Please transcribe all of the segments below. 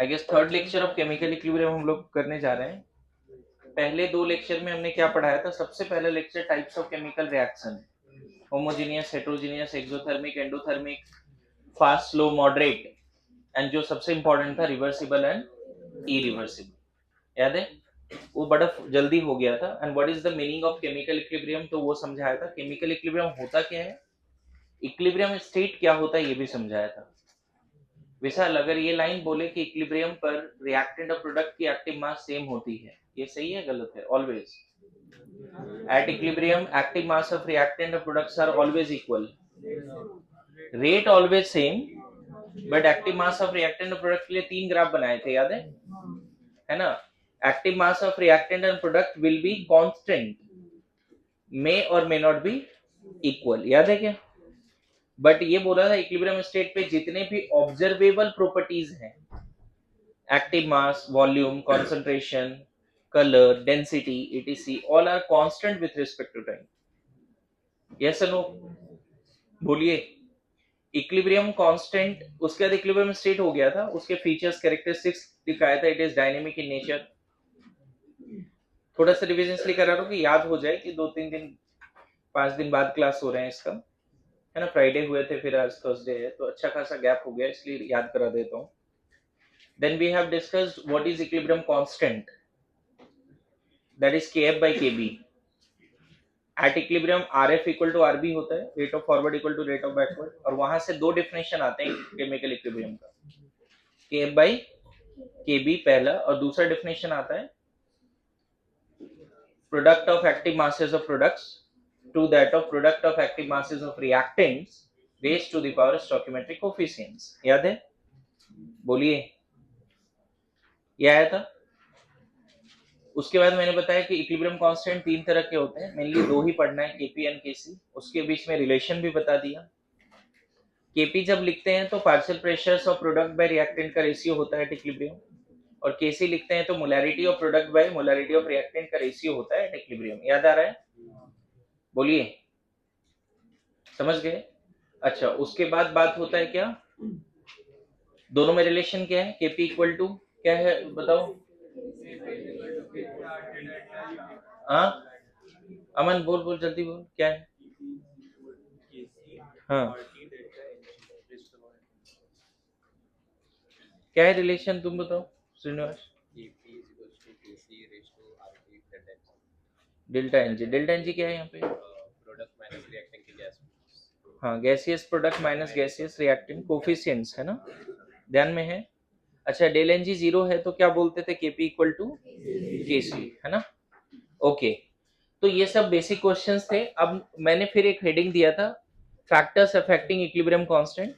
I guess third lecture of chemical equilibrium हम लोग करने जा रहे हैं। पहले दो लेक्चर में हमने क्या पढ़ाया था? सबसे पहला lecture types of chemical reaction, homogeneous, heterogeneous, exothermic, endothermic, fast, slow, moderate, and जो सबसे इंपॉर्टेंट था रिवर्सिबल एंड इरिवर्सिबल। याद है? वो बड़ा जल्दी हो गया था। And what is the meaning of chemical equilibrium, तो वो समझाया था। केमिकल इक्विलिब्रियम होता क्या है, इक्विलिब्रियम स्टेट क्या होता है, ये भी समझाया था। विशाल, अगर ये लाइन बोले कि इक्विलिब्रियम पर रिएक्टेंट और प्रोडक्ट की एक्टिव मास सेम होती है, ये सही है गलत है? Always at equilibrium active mass of reactant और products are always equal, rate always same, but active mass of reactant और प्रोडक्ट के लिए 3 ग्राफ बनाए थे, याद है ना? Active mass of reactant and product will be constant, may और मे नॉट बी इक्वल, याद है क्या? बट ये बोला था इक्विलिब्रियम स्टेट पे जितने भी ऑब्जर्वेबल प्रॉपर्टीज हैं, active mass, volume, concentration, color, density, etc, all are constant with respect to time. Yes or no? बोलिए। इक्विलिब्रियम कांस्टेंट, उसके बाद इक्विलिब्रियम स्टेट हो गया था, उसके फीचर्स, कैरेक्टरिस्टिक्स दिखाया था। It is dynamic in nature. थोड़ा सा रिवीजन इसलिए करा रहा हूं कि याद हो जाए कि 2-3 दिन 5 दिन बाद क्लास हो रहे हैं इसका, है ना? फ्राइडे हुए थे, फिर आज थर्सडे है, तो अच्छा खासा गैप हो गया, इसलिए याद करा देता हूँ। Then we have discussed what is equilibrium constant, that is kf by kb। At equilibrium RF equal to RB होता है, rate of forward equal to rate of backward. और वहां से दो डेफिनेशन आते हैं केमिकल इक्विलिब्रियम का, kf by kb पहला, और दूसरा डेफिनेशन आता है product of active masses of products to that of product of active masses of reactants raised to the power stoichiometric coefficients. याद है? बोलिए, ये आया था। उसके बाद मैंने बताया कि इक्विलिब्रियम कांस्टेंट 3 तरह के होते हैं, मेनली 2 ही पढ़ना है, केपी एंड केसी। उसके बीच में रिलेशन भी बता दिया। केपी जब लिखते हैं तो partial pressures of product by reactant का रेशियो होता है एट इक्विलिब्रियम, और केसी लिखते हैं तो molarity of product by molarity of reactant का रेशियो होता है एट इक्विलिब्रियम। याद आ रहा है? बोलिए, समझ गए? अच्छा, उसके बाद बात होता है क्या, दोनों में रिलेशन क्या है? केपी इक्वल टू क्या है बताओ? हाँ अमन, बोल बोल जल्दी बोल, क्या है? हाँ, क्या है रिलेशन, तुम बताओ Srinivas. Delta N G, delta N G क्या है यहाँ पे? प्रोडक्ट माइनस रिएक्टेंट की गैस। हाँ, gaseous product minus gaseous reactant coefficients, है ना? ध्यान में है? अच्छा, डेल एनजी 0 है तो क्या बोलते थे? केपी इक्वल टू केसी, है ना? ओके, तो ये सब बेसिक क्वेश्चंस थे। अब मैंने फिर एक हेडिंग दिया था, फैक्टर्स अफेक्टिंग इक्विलिब्रियम कांस्टेंट।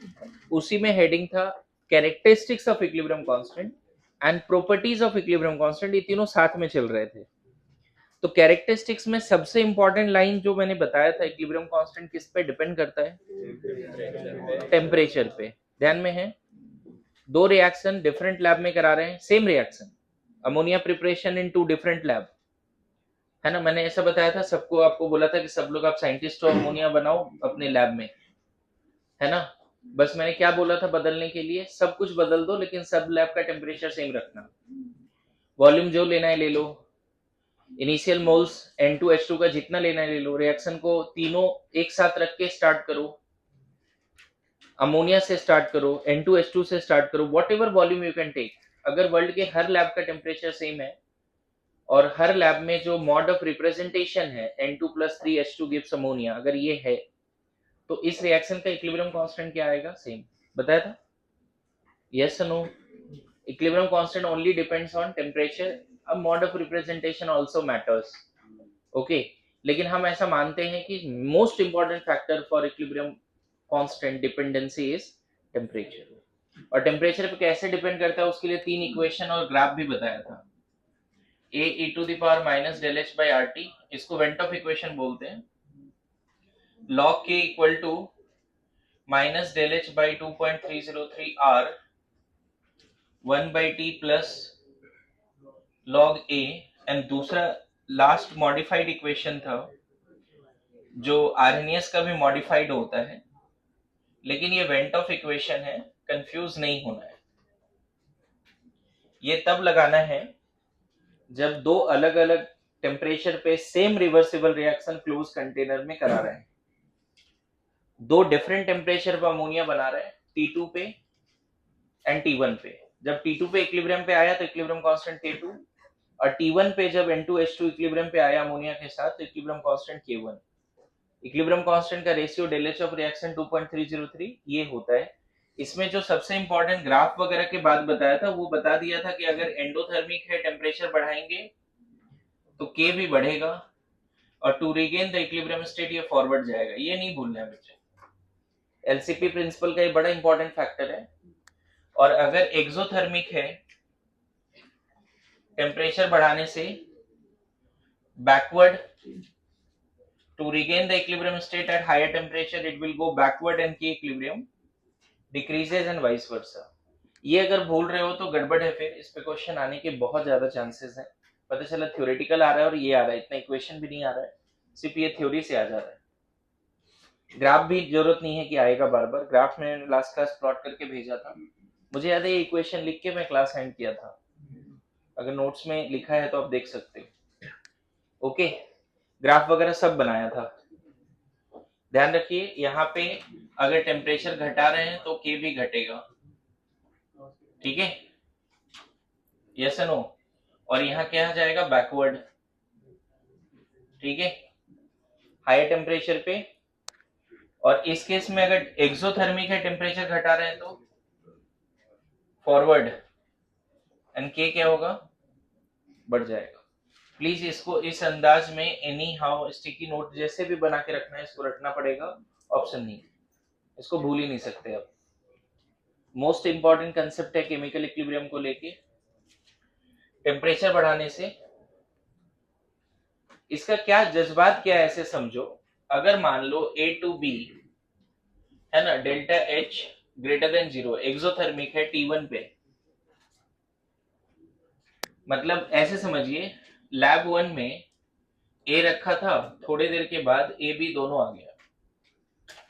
उसी में हेडिंग था characteristics of equilibrium constant and properties of equilibrium constant. ये तीनों साथ में चल रहे थे। तो कैरेक्टरिस्टिक्स में सबसे इंपॉर्टेंट लाइन जो मैंने बताया था, इक्विलिब्रियम कांस्टेंट किस पे डिपेंड करता है? टेम्परेचर पे। ध्यान में है? दो रिएक्शन डिफरेंट लैब में करा रहे हैं, same reaction, ammonia preparation in 2 different lab, है ना? मैंने ऐसा बताया था सबको, आपको बोला था कि सब लोग आप साइंटिस्ट हो, अमोनिया बनाओ अपने लैब में, है ना? बस मैंने क्या बोला था बदलने के लिए? सब कुछ बदल दो, लेकिन सब लैब का टेम्परेचर सेम रखना। वॉल्यूम जो लेना है ले लो, इनिशियल मोल्स N2H2 का जितना लेना है ले लो, रिएक्शन को तीनों एक साथ रख के स्टार्ट करो, अमोनिया से स्टार्ट करो, N2H2 से स्टार्ट करो, whatever volume you can take. अगर वर्ल्ड के हर लैब का टेम्परेचर सेम है और हर लैब में जो मॉड ऑफ रिप्रेजेंटेशन है N2+3H2 गिव्स अमोनिया, अगर ये है तो इस रिएक्शन का इक्विलिब्रियम कांस्टेंट क्या आएगा? सेम। बताया था? यस और no? Equilibrium constant only depends on temperature. अब mode of representation also matters, okay. लेकिन हम ऐसा मानते हैं कि most important factor for equilibrium constant dependency is temperature. और टेम्परेचर पे कैसे डिपेंड करता है उसके लिए 3 इक्वेशन और ग्राफ भी बताया था। a e to the power minus del h by RT, इसको वेंटॉफ इक्वेशन बोलते हैं। log k equal to minus del h by 2.303 r 1 by t प्लस log a। एंड दूसरा लास्ट मॉडिफाइड इक्वेशन था जो आर्हेनियस का भी मॉडिफाइड होता है, लेकिन ये वेंटॉफ इक्वेशन है, कंफ्यूज नहीं होना है। ये तब लगाना है जब दो अलग अलग टेम्परेचर पे same reversible reaction close container में करा रहे हैं। दो डिफरेंट टेम्परेचर पे अमोनिया बना रहे हैं, T2 पे एंड T1 पे। जब T2 पे इक्विलिब्रियम पे आया तो इक्विलिब्रियम कांस्टेंट K2, और T1 पे जब N2H2 इक्विलिब्रियम पे आया अमोनिया के साथ तो equilibrium constant K1। Equilibrium constant का ratio del H of reaction 2.303 ये होता है। इसमें जो सबसे इंपॉर्टेंट ग्राफ वगैरह के बाद बताया था वो बता दिया था कि अगर एंडोथर्मिक है टेम्परेचर बढ़ाएंगे तो K भी बढ़ेगा, और to regain the equilibrium state ये फॉरवर्ड जाएगा। ये नहीं भूलना है बच्चे, एलसीपी प्रिंसिपल का ये बड़ा इंपॉर्टेंट फैक्टर है। और अगर एक्सोथर्मिक है टेम्परेचर बढ़ाने से backward to regain the equilibrium state at higher temperature it will go backward and K equilibrium decreases and vice versa। ये अगर भूल रहे हो तो गड़बड़ है, फिर इस पे क्वेश्चन आने के बहुत ज्यादा चांसेस हैं। पता चला थ्योरेटिकल आ रहा है और ये आ रहा है, इतना इक्वेशन भी नहीं आ रहा है, सिर्फ ये थ्योरी से आ जा रहा है। ग्राफ भी जरूरत नहीं है कि आएगा बार बार, ग्राफ में लास्ट क्लास प्लॉट करके भेजा था, मुझे याद है ये इक्वेशन लिख के मैं क्लास एंड किया था, अगर नोट्स में लिखा है तो आप देख सकते हो। ओके, ग्राफ वगैरह सब बनाया था। ध्यान रखिए यहाँ पे अगर टेम्परेचर घटा रहे हैं तो K भी घटेगा, ठीक है, यस नो। और यहाँ क्या आ जाएगा बैकवर्ड, ठीक है, हायर टेम्परेचर पे। और इस केस में अगर एक्सोथर्मिक है टेम्परेचर घटा रहे हैं तो फॉरवर्ड, एंड K क्या होगा, बढ़ जाएगा। प्लीज इसको इस अंदाज में एनी हाउ स्टिकी नोट जैसे भी बना के रखना है, इसको रखना पड़ेगा, ऑप्शन नहीं, इसको भूल ही नहीं सकते आप। मोस्ट इंपॉर्टेंट कंसेप्ट है केमिकल इक्विलिब्रियम को लेके। टेम्परेचर बढ़ाने से इसका क्या जज्बात क्या है ऐसे समझो। अगर मान लो A टू B है ना, delta H greater than 0, exothermic है T1 पे, मतलब ऐसे समझिए लैब 1 में A रखा था, थोड़ी देर के बाद A B दोनों आ गया।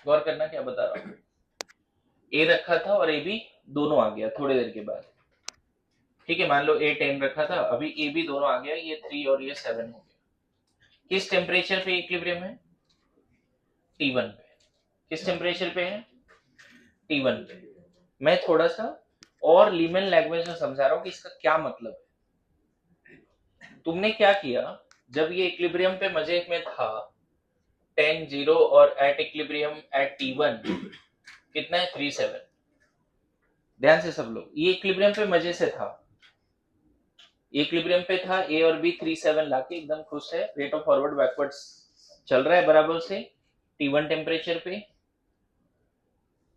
गौर करना क्या बता रहा हूं, A रखा था और A B दोनों आ गया थोड़ी देर के बाद, ठीक है। मान लो A 10 रखा था, अभी A B दोनों आ गया, ये 3 और ये 7 हो गया। किस टेम्परेचर पे इक्विलिब्रियम है, T1 पे। किस टेम्परेचर पे है, T1 पे। मैं थोड़ा सा और लीमन लैंग्वेज में समझा रहा हूं कि इसका क्या मतलब है। तुमने क्या किया, जब ये इक्विलिब्रियम पे मजे में था 10 0 और एट इक्विलिब्रियम एट T1 कितना है 3 7। ध्यान से सब लोग, ये इक्विलिब्रियम पे मजे से था, इक्विलिब्रियम पे था, A और B 3 7 लाके एकदम खुश है, रेट ऑफ फॉरवर्ड बैकवर्ड चल रहा है बराबर से T1 टेम्परेचर पे।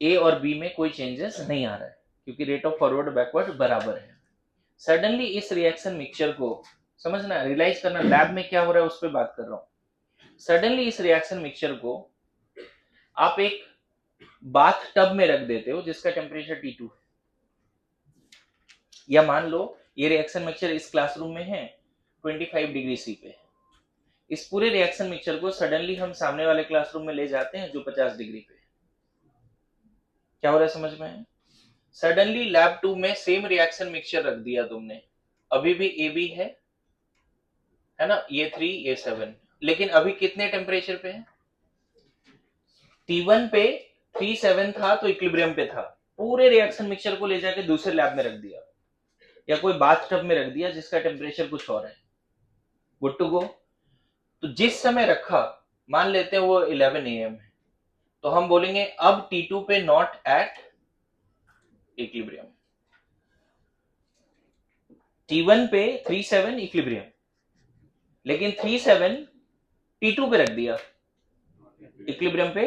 A और B में कोई चेंजेस नहीं आ रहा है क्योंकि रेट ऑफ फॉरवर्ड बैकवर्ड बराबर है। सडनली इस रिएक्शन मिक्सचर को समझना, रियलाइज करना लैब में क्या हो रहा है उस पर बात कर रहा हूं। सडनली इस रिएक्शन मिक्सचर को आप एक बाथ टब में रख देते हो जिसका टेम्परेचर T2 है, या मान लो ये रिएक्शन मिक्सचर इस क्लासरूम में है 25 डिग्री C पे। इस पूरे रिएक्शन मिक्सचर को सडनली हम सामने वाले क्लासरूम में ले जाते हैं जो 50 डिग्री पे। क्या हो रहा है समझ में है? सडनली लैब 2 में सेम रिएक्शन मिक्सचर रख दिया तुमने, अभी भी A B है ना, ये 3 ये 7, लेकिन अभी कितने टेम्परेचर पे है, T1 पे 3 7 था तो इक्विलिब्रियम पे था। पूरे रिएक्शन मिक्सचर को ले जाके दूसरे लैब में रख दिया या कोई बाथ टब में रख दिया जिसका टेम्परेचर कुछ और है, गुड टू गो। तो जिस समय रखा, मान लेते हैं वो 11 AM है, तो हम बोलेंगे अब T2 पे नॉट एट इक्विलिब्रियम, T1 पे 3 7 इक्विलिब्रियम, लेकिन 3 7 T2 पे रख दिया, इक्विलिब्रियम पे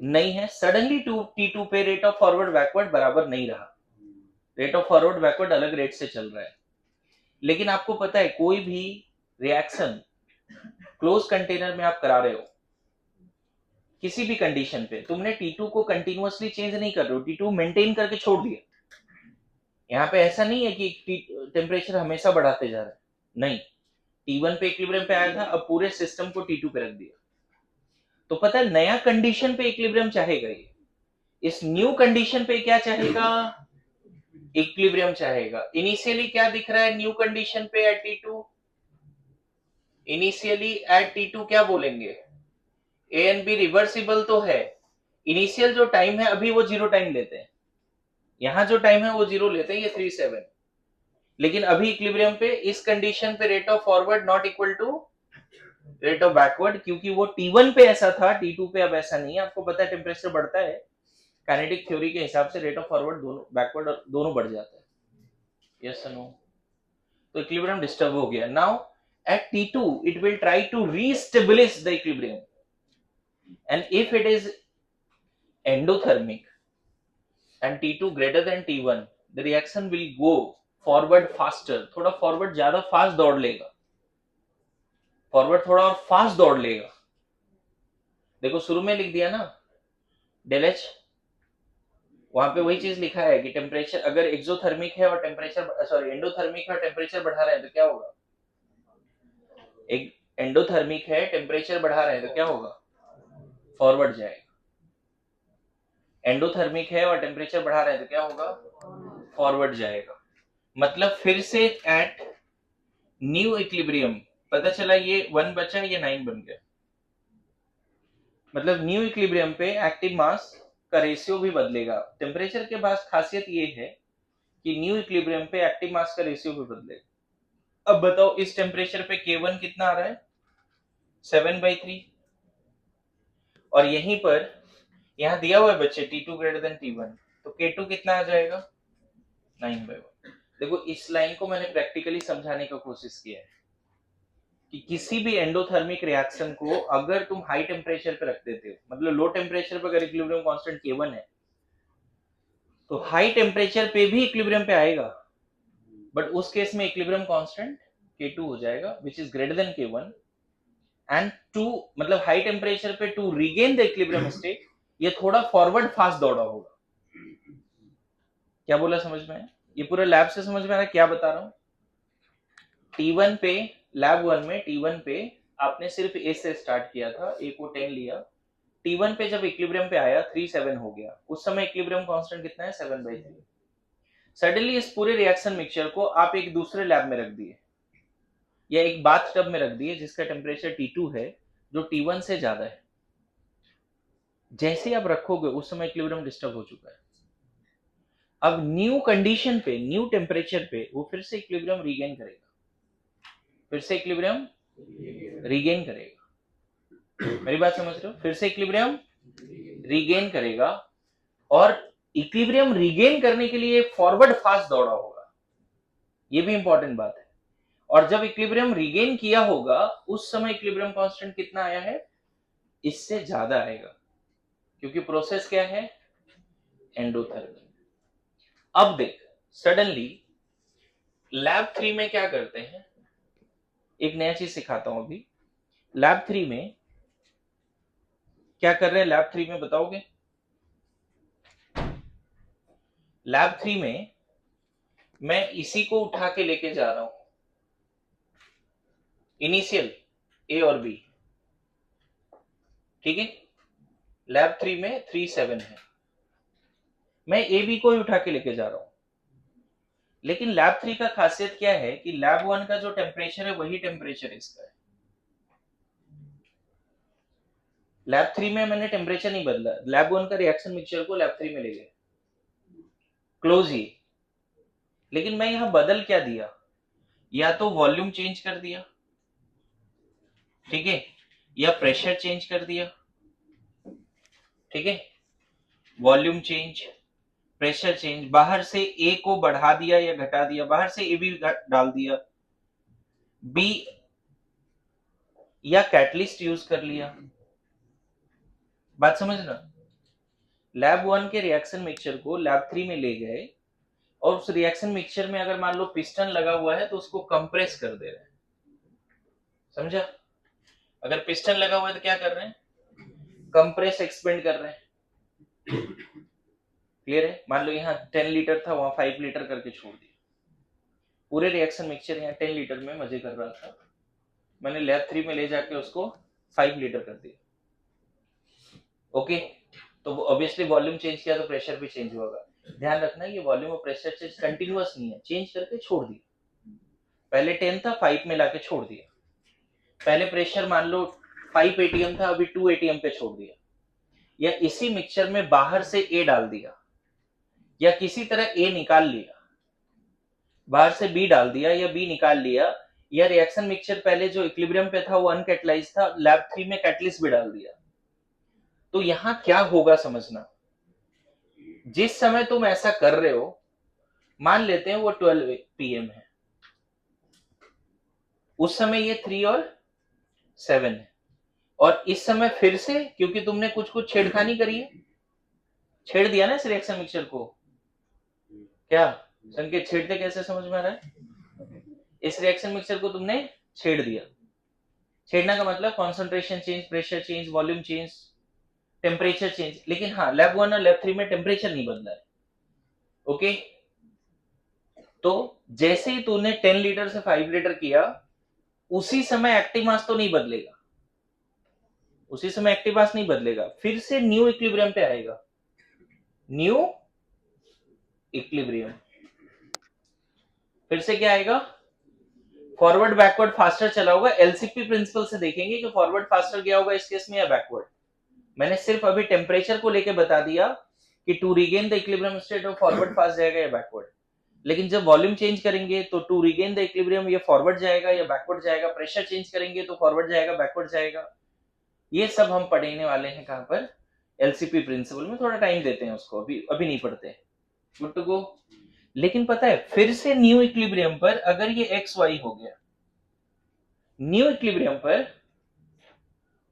नहीं है। सडनली T2 पे रेट ऑफ फॉरवर्ड बैकवर्ड बराबर नहीं रहा, रेट ऑफ फॉरवर्ड बैकवर्ड अलग रेट से चल रहा है। लेकिन आपको पता है कोई भी रिएक्शन क्लोज कंटेनर में आप करा रहे हो, किसी भी कंडीशन पे तुमने T2 को कंटिन्यूअसली चेंज नहीं कर रहे हो, T2 मेंटेन करके छोड़ दिया। यहाँ पे ऐसा नहीं है कि टेम्परेचर हमेशा बढ़ाते जा रहे हैं, नहीं, T1 पे इक्विलिब्रियम पे आया था, अब पूरे सिस्टम को T2 पे रख दिया। तो पता है नया कंडीशन पे इक्विलिब्रियम चाहेगा ये, इस न्यू कंडीशन पे क्या चाहेगा, इक्विलिब्रियम चाहेगा। इनिशियली क्या दिख रहा है न्यू कंडीशन पे at T2? Initially at T2 क्या बोलेंगे? ए एंड बी रिवर्सिबल तो है। इनिशियल जो टाइम है अभी वो 0 टाइम लेते हैं, यहां जो टाइम है वो 0 लेते हैं, ये 3/7। लेकिन अभी इक्विलिब्रियम पे इस कंडीशन पे rate of forward not equal to rate of backward, क्योंकि वो T1 पे ऐसा था, T2 पे अब ऐसा नहीं है। आपको पता है टेम्परेचर बढ़ता है, काइनेटिक थ्योरी के हिसाब से रेट ऑफ फॉरवर्ड दोनों बैकवर्ड दोनों बढ़ जाता है। यस और नो? तो इक्विलिब्रियम डिस्टर्ब हो गया। Now at T2 it will try to re-establish the equilibrium, and if it is endothermic and T2 greater than T1, the reaction will go forward faster, थोड़ा forward ज्यादा fast दौड़ लेगा, forward थोड़ा और fast दौड़ लेगा। देखो शुरू में लिख दिया ना डेल एच, वहां पे वही चीज लिखा है कि टेम्परेचर अगर एक्सोथर्मिक है और टेम्परेचर सॉरी एंडोथर्मिक है और टेम्परेचर बढ़ा रहे हैं तो क्या होगा? एक एंडोथर्मिक है, टेम्परेचर बढ़ा रहे हैं तो क्या होगा? फॉरवर्ड जाएगा। एंडोथर्मिक है और टेम्परेचर बढ़ा रहे हैं तो क्या होगा? फॉरवर्ड जाएगा। मतलब फिर से एट न्यू इक्विलिब्रियम पता चला ये 1 बचा, ये 9 बन गया। मतलब न्यू इक्विलिब्रियम पे एक्टिव मास का रेशियो भी बदलेगा। टेम्परेचर के पास खासियत ये है कि न्यू इक्विलिब्रियम पे एक्टिव मास का रेशियो भी बदलेगा। अब बताओ इस टेम्परेचर पे K1 कितना आ रहा है? 7/3। और यहीं पर यहां दिया हुआ है बच्चे T2 ग्रेटर देन T1, तो K2 कितना आ जाएगा? 9/1। देखो इस लाइन को मैंने प्रैक्टिकली समझाने का कोशिश किया है कि किसी भी एंडोथर्मिक रिएक्शन को अगर तुम हाई टेम्परेचर पे रख देते हो, मतलब लो टेम्परेचर पे अगर इक्विलिब्रियम कांस्टेंट K1 है तो हाई टेम्परेचर पे भी इक्विलिब्रियम पे आएगा, बट उस केस में इक्विलिब्रियम कांस्टेंट K2 हो जाएगा which is greater than K1, and to मतलब हाई टेम्परेचर पे to regain the equilibrium state ये थोड़ा फॉरवर्ड फास्ट दौड़ा होगा। क्या बोला समझ में? ये पूरा लैब से समझ में आ रहा है क्या बता रहा हूं? T1 पे लैब 1 में T1 पे आपने सिर्फ A से स्टार्ट किया था, A को 10 लिया। T1 पे जब इक्विलिब्रियम पे आया 3/7 हो गया, उस समय इक्विलिब्रियम कांस्टेंट कितना है? 7/3। सडनली इस पूरे रिएक्शन मिक्सचर को आप एक दूसरे लैब में रख दिए या एक बाथ टब में रख दिए जिसका टेम्परेचर T2 है जो T1 से ज्यादा है। जैसे आप रखोगे उस समय इक्विलिब्रियम डिस्टर्ब हो चुका है। अब न्यू कंडीशन पे न्यू टेम्परेचर पे वो फिर से इक्विलिब्रियम रीगेन करेगा, फिर से इक्विलिब्रियम रीगेन करेगा। मेरी बात समझ रहे हो? फिर से इक्विलिब्रियम रीगेन करेगा, और इक्विलिब्रियम रीगेन करने के लिए फॉरवर्ड फास्ट दौड़ा होगा, ये भी इंपॉर्टेंट बात है। और जब इक्विलिब्रियम रीगेन किया होगा उस समय इक्विलिब्रियम कांस्टेंट कितना आया है? इससे ज्यादा आएगा, क्योंकि प्रोसेस क्या है? एंडोथर्मी। अब देख सडनली लैब 3 में क्या करते हैं, एक नया चीज सिखाता हूं अभी। लैब 3 में क्या कर रहे हैं? लैब 3 में बताओगे? लैब 3 में मैं इसी को उठा के लेके जा रहा हूं, इनिशियल ए और बी, ठीक है? लैब 3 में 3/7 है, मैं ए बी को ही उठा के लेके जा रहा हूं। लेकिन लैब 3 का खासियत क्या है कि लैब 1 का जो टेम्परेचर है वही टेम्परेचर इसका है। लैब 3 में मैंने टेम्परेचर नहीं बदला, लैब 1 का रिएक्शन मिक्सचर को लैब 3 में ले गए क्लोज ही। लेकिन मैं यहां बदल क्या दिया? या तो वॉल्यूम चेंज कर दिया, ठीक है, या प्रेशर चेंज कर दिया, ठीक है। वॉल्यूम चेंज, प्रेशर चेंज, बाहर से ए को बढ़ा दिया या घटा दिया, बाहर से ए भी डाल दिया, बी या कैटलिस्ट यूज कर लिया। बात समझना? लैब 1 के रिएक्शन मिक्सचर को लैब 3 में ले गए, और उस रिएक्शन मिक्सचर में अगर मान लो पिस्टन लगा हुआ है तो उसको कंप्रेस कर दे रहे हैं। समझा? अगर पिस्टन लगा हुआ है तो क्या कर रहे हैं? कंप्रेस एक्सपेंड कर रहे हैं। क्लियर है? मान लो यहाँ 10 लीटर था, वहां 5 लीटर करके छोड़ दिया। पूरे रिएक्शन मिक्सचर यहाँ 10 लीटर में मजे कर रहा था, मैंने लैब 3 में ले जाके उसको 5 लीटर कर दिया। ओके, तो ऑब्वियसली वॉल्यूम चेंज किया तो प्रेशर भी चेंज होगा। ध्यान रखना ये वॉल्यूम और प्रेशर चेंज कंटिन्यूअस नहीं है, चेंज करके छोड़ दिया। पहले 10 था 5 में लाके छोड़ दिया। पहले प्रेशर मान लो 5 एटीएम था, अभी 2 एटीएम पे छोड़ दिया। या इसी मिक्सचर में बाहर से ए डाल दिया, या किसी तरह ए निकाल लिया, बाहर से बी डाल दिया या बी निकाल लिया, या रिएक्शन मिक्सचर पहले जो इक्विलिब्रियम पे था वो अनकैटलाइज्ड था, लैब 3 में कैटलिस्ट भी डाल दिया। तो यहां क्या होगा समझना, जिस समय तुम ऐसा कर रहे हो, मान लेते हैं वो 12 PM है, उस समय ये 3 और 7 है, और इस समय फिर से क्योंकि तुमने कुछ कुछ छेड़खानी करी है, छेड़ दिया ना इस रिएक्शन मिक्सचर को। क्या संकेत, छेड़ते कैसे समझ में आ रहा है? इस रिएक्शन मिक्सचर को तुमने छेड़ दिया। छेड़ना का मतलब concentration change, pressure change, volume change, temperature change. लेकिन हाँ, लैब 1 और लैब 3 में टेम्परेचर नहीं बदला है। ओके, तो जैसे ही तूने 10 लीटर से 5 लीटर किया, उसी समय एक्टिव मास तो नहीं बदलेगा, उसी समय एक्टिव मास नहीं बदलेगा, फिर से न्यू इक्विलिब्रियम पे आएगा। न्यू इक्विलिब्रियम फिर से क्या आएगा, फॉरवर्ड बैकवर्ड फास्टर चला होगा। एलसीपी प्रिंसिपल से देखेंगे कि फॉरवर्ड फास्टर गया होगा इस केस में या बैकवर्ड। मैंने सिर्फ अभी टेम्परेचर को लेके बता दिया कि to regain the equilibrium state of forward fast जाएगा या बैकवर्ड। लेकिन जब वॉल्यूम चेंज करेंगे तो टू रीगेन द इक्विलिब्रियम ये फॉरवर्ड जाएगा या बैकवर्ड जाएगा, प्रेशर चेंज करेंगे तो फॉरवर्ड जाएगा बैकवर्ड जाएगा। ये सब हम पढ़ने वाले हैं कहां पर, एलसीपी प्रिंसिपल में। थोड़ा टाइम देते हैं उसको, अभी नहीं पढ़ते। Good to go. लेकिन पता है फिर से न्यू इक्विलिब्रियम पर अगर ये एक्स वाई हो गया, न्यू इक्विलिब्रियम पर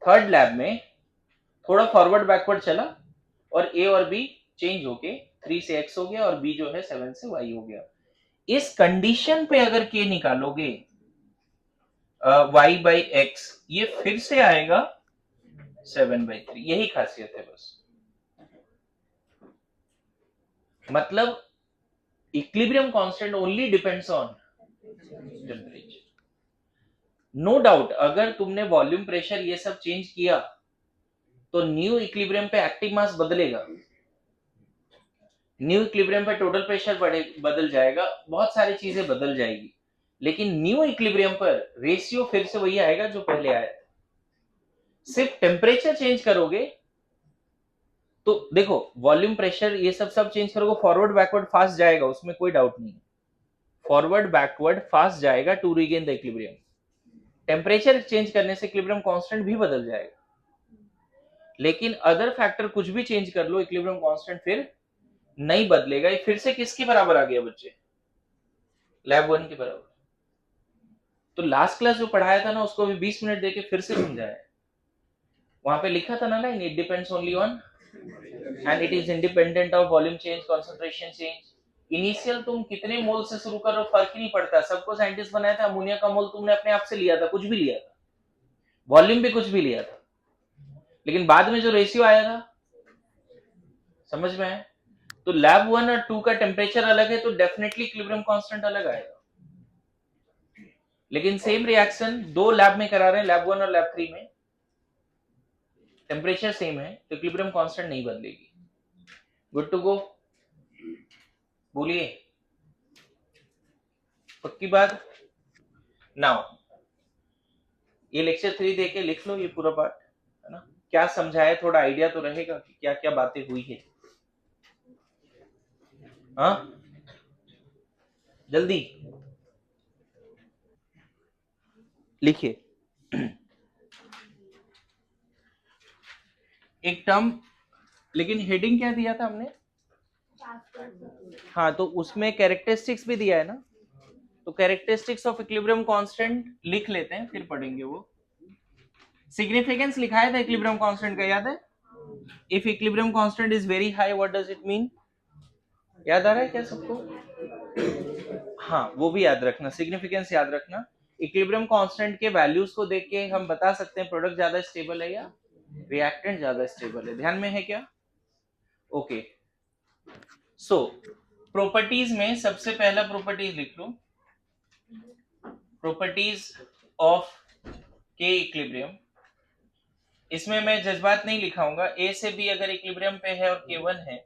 थर्ड लैब में थोड़ा फॉरवर्ड बैकवर्ड चला और ए और बी चेंज होके 3 से x हो गया और b जो है 7 से y हो गया। इस कंडीशन पे अगर k निकालोगे y बाई एक्स, ये फिर से आएगा 7/3। यही खासियत है बस। मतलब equilibrium constant only depends on temperature. No doubt अगर तुमने वॉल्यूम, प्रेशर ये सब चेंज किया तो न्यू इक्विलिब्रियम पे एक्टिव मास बदलेगा, न्यू इक्विलिब्रियम पे टोटल प्रेशर बदल जाएगा, बहुत सारी चीजें बदल जाएगी। लेकिन न्यू इक्विलिब्रियम पर रेशियो फिर से वही आएगा जो पहले आया था। सिर्फ टेम्परेचर चेंज करोगे तो देखो, वॉल्यूम, प्रेशर ये सब चेंज करोगे, फॉरवर्ड बैकवर्ड फास्ट जाएगा, उसमें कोई डाउट नहीं है। फॉरवर्ड बैकवर्ड फास्ट जाएगा to regain the equilibrium. Temperature change करने से इक्विलिब्रियम कांस्टेंट भी बदल जाएगा। लेकिन अदर फैक्टर कुछ भी चेंज कर लो, इक्विलिब्रियम कांस्टेंट फिर नहीं बदलेगा। ये फिर से किसके बराबर आ गया बच्चे, लैब 1 के बराबर। तो लास्ट क्लास जो पढ़ाया था ना, उसको भी 20 मिनट देके फिर से समझाया। वहां पे लिखा था ना line, it depends only on and it is independent of volume change, concentration change. Initial तुम कितने मोल से शुरू करो फर्क ही नहीं पड़ता, सबको साइंटिस्ट बनाया था। अमोनिया का मोल तुमने अपने आप से लिया था, कुछ भी लिया था, वॉल्यूम भी कुछ भी लिया था, लेकिन बाद में जो रेशियो आया था, समझ में आया? तो लैब 1 और 2 का टेम्परेचर अलग है तो डेफिनेटली इक्विलिब्रियम कांस्टेंट अलग आएगा। लेकिन सेम रिएक्शन दो लैब में करा रहे हैं, लैब 1 और लैब 3 में टेम्परेचर सेम है तो इक्विलिब्रियम कांस्टेंट नहीं बदलेगी। गुड टू गो, बोलिए पक्की बात। नाउ ये लेक्चर 3 देके लिख लो ये पूरा पार्ट, है ना? क्या समझाया, थोड़ा आइडिया तो रहेगा कि क्या क्या बातें हुई है। हाँ जल्दी लिखिए। एक टर्म, लेकिन हेडिंग क्या दिया था हमने? हाँ, तो उसमें कैरेक्टरिस्टिक्स भी दिया है ना, तो कैरेक्टरिस्टिक्स ऑफ इक्विलिब्रियम कांस्टेंट लिख लेते हैं, फिर पढ़ेंगे वो। सिग्निफिकेंस लिखाया था इक्विलिब्रियम कांस्टेंट का, याद है? If equilibrium constant is very high, what does it mean? याद आ रहा है क्या सबको? हाँ, वो भी याद रखना, सिग्निफिकेंस याद रखना। इक्विलिब्रियम कांस्टेंट के वैल्यूज को देख के हम बता सकते हैं प्रोडक्ट ज्यादा स्टेबल है या रिएक्टेंट ज्यादा स्टेबल है। ध्यान में है क्या? ओके, सो प्रॉपर्टीज में सबसे पहला प्रॉपर्टीज लिख लो, प्रॉपर्टीज ऑफ के इक्विलिब्रियम। इसमें मैं जज्बात नहीं लिखाऊंगा, ए से बी अगर इक्विलिब्रियम पे है और K1 है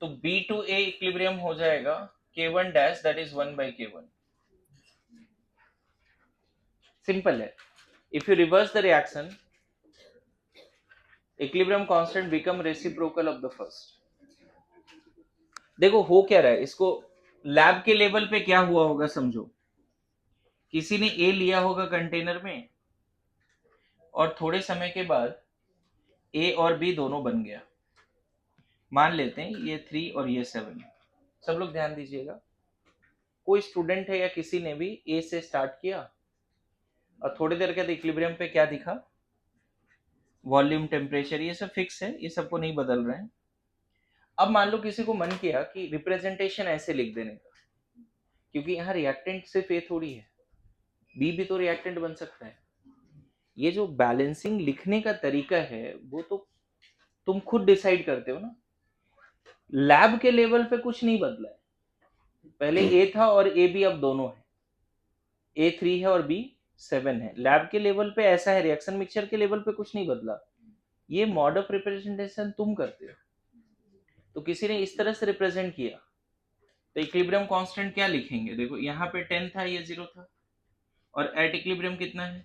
तो B2A इक्विलिब्रियम हो जाएगा K1 dash that is 1/K1। Simple है। If you reverse the reaction, equilibrium constant become reciprocal of the first. देखो हो क्या रहा है, इसको लैब के लेवल पे क्या हुआ होगा समझो। किसी ने ए लिया होगा कंटेनर में और थोड़े समय के बाद ए और बी दोनों बन गया। मान लेते हैं ये 3 और ये 7। सब लोग ध्यान दीजिएगा, कोई स्टूडेंट है या किसी ने भी ए से स्टार्ट किया और थोड़ी देर के बाद इक्विलिब्रियम पे क्या दिखा, वॉल्यूम, टेम्परेचर, ये सब फिक्स है, ये सबको नहीं बदल रहे हैं। अब मान लो किसी को मन किया कि रिप्रेजेंटेशन ऐसे लिख देने का, क्योंकि यहाँ रिएक्टेंट सिर्फ ए थोड़ी है, बी भी तो रिएक्टेंट बन सकता है। ये जो बैलेंसिंग लिखने का तरीका है वो तो तुम खुद डिसाइड करते हो ना। लैब के लेवल पे कुछ नहीं बदला है, पहले ए था और ए बी अब दोनों है, ए 3 है और बी 7 है। लैब के लेवल पे ऐसा है, रिएक्शन मिक्सचर के लेवल पे कुछ नहीं बदला। ये मॉड ऑफ रिप्रेजेंटेशन तुम करते हो। तो किसी ने इस तरह से रिप्रेजेंट किया तो इक्विलिब्रियम कांस्टेंट क्या लिखेंगे, देखो यहाँ पे 10 था, ये 0 था, और एट इक्विलिब्रियम कितना है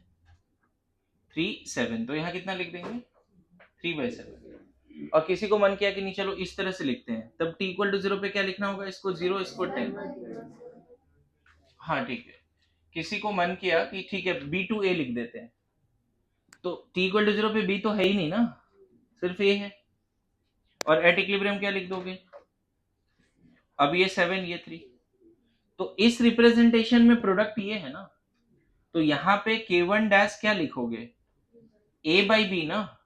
3 7, तो यहाँ कितना लिख देंगे 3/7। और किसी को मन किया कि नहीं चलो इस तरह से लिखते हैं, तब t = 0 पे क्या लिखना होगा, इसको 0 इसको 10। हाँ ठीक है। किसी को मन किया कि ठीक है B2A लिख देते हैं, तो t = 0 पे B तो है ही नहीं ना, सिर्फ A है। और एट इक्विलिब्रियम क्या लिख दोगे, अब ये 7 ये 3, तो इस रिप्रेजेंटेशन में प्रोडक्ट ये है ना, तो यहाँ पे K1 डैश क्या लिखोगे A/B ना।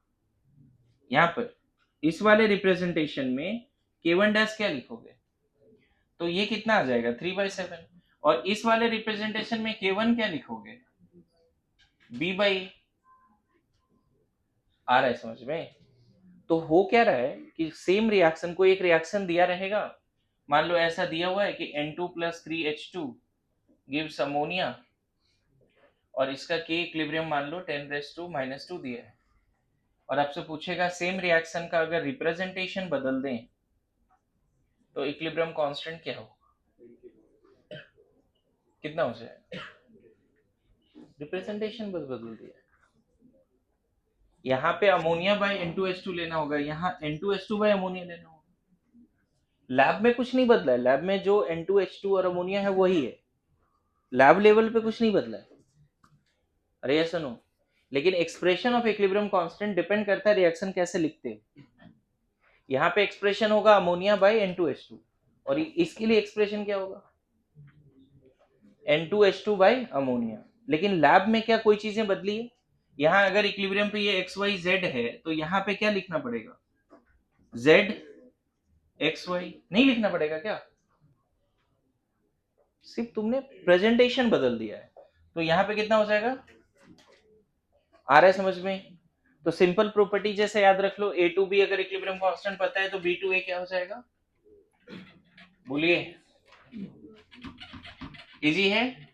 यहाँ पर इस वाले रिप्रेजेंटेशन में K1 डैश क्या लिखोगे, तो ये कितना आ जाएगा 3/7। और इस वाले रिप्रेजेंटेशन में K1 क्या लिखोगे B/A। आ रहा है समझ में। तो हो क्या रहा है कि सेम रिएक्शन को एक रिएक्शन दिया रहेगा, मान लो ऐसा दिया हुआ है कि N2 + 3H2 गिव्स अमोनिया, और इसका K इक्विलिब्रियम मान लो 10⁻² दिया है, और आपसे पूछेगा सेम रिएक्शन का अगर रिप्रेजेंटेशन बदल दें तो इक्विलिब्रियम कांस्टेंट क्या होगा, कितना हो जाएगा। रिप्रेजेंटेशन बस बदल दिया, यहाँ पे अमोनिया बाय N2H2 लेना होगा, यहाँ N2H2 बाय अमोनिया लेना होगा। लैब में कुछ नहीं बदला है, लैब में जो N2H2 और अमोनिया है वही है, लैब लेवल पे कुछ नहीं बदला है। अरे ये सुनो, लेकिन expression of equilibrium constant depend करता है रिएक्शन कैसे लिखते हैं। यहाँ पे एक्सप्रेशन होगा अमोनिया बाय N2H2, और इसके लिए एक्सप्रेशन क्या होगा N2H2 बाय अमोनिया। लेकिन लैब में क्या कोई चीजें बदली है, यहाँ अगर इक्विलिब्रियम पे ये XYZ है तो यहाँ पे क्या लिखना पड़ेगा ZXY, नहीं लिखना पड़ेगा क्या, सिर्फ तुमने प्रेजेंटेशन बदल दिया है। तो यहाँ पे कितना हो जाएगा, आ रहा है समझ में। तो सिंपल प्रॉपर्टी जैसे याद रख लो, A2B अगर इक्विलिब्रियम कांस्टेंट पता है तो B2A क्या हो जाएगा, बोलिए इजी है।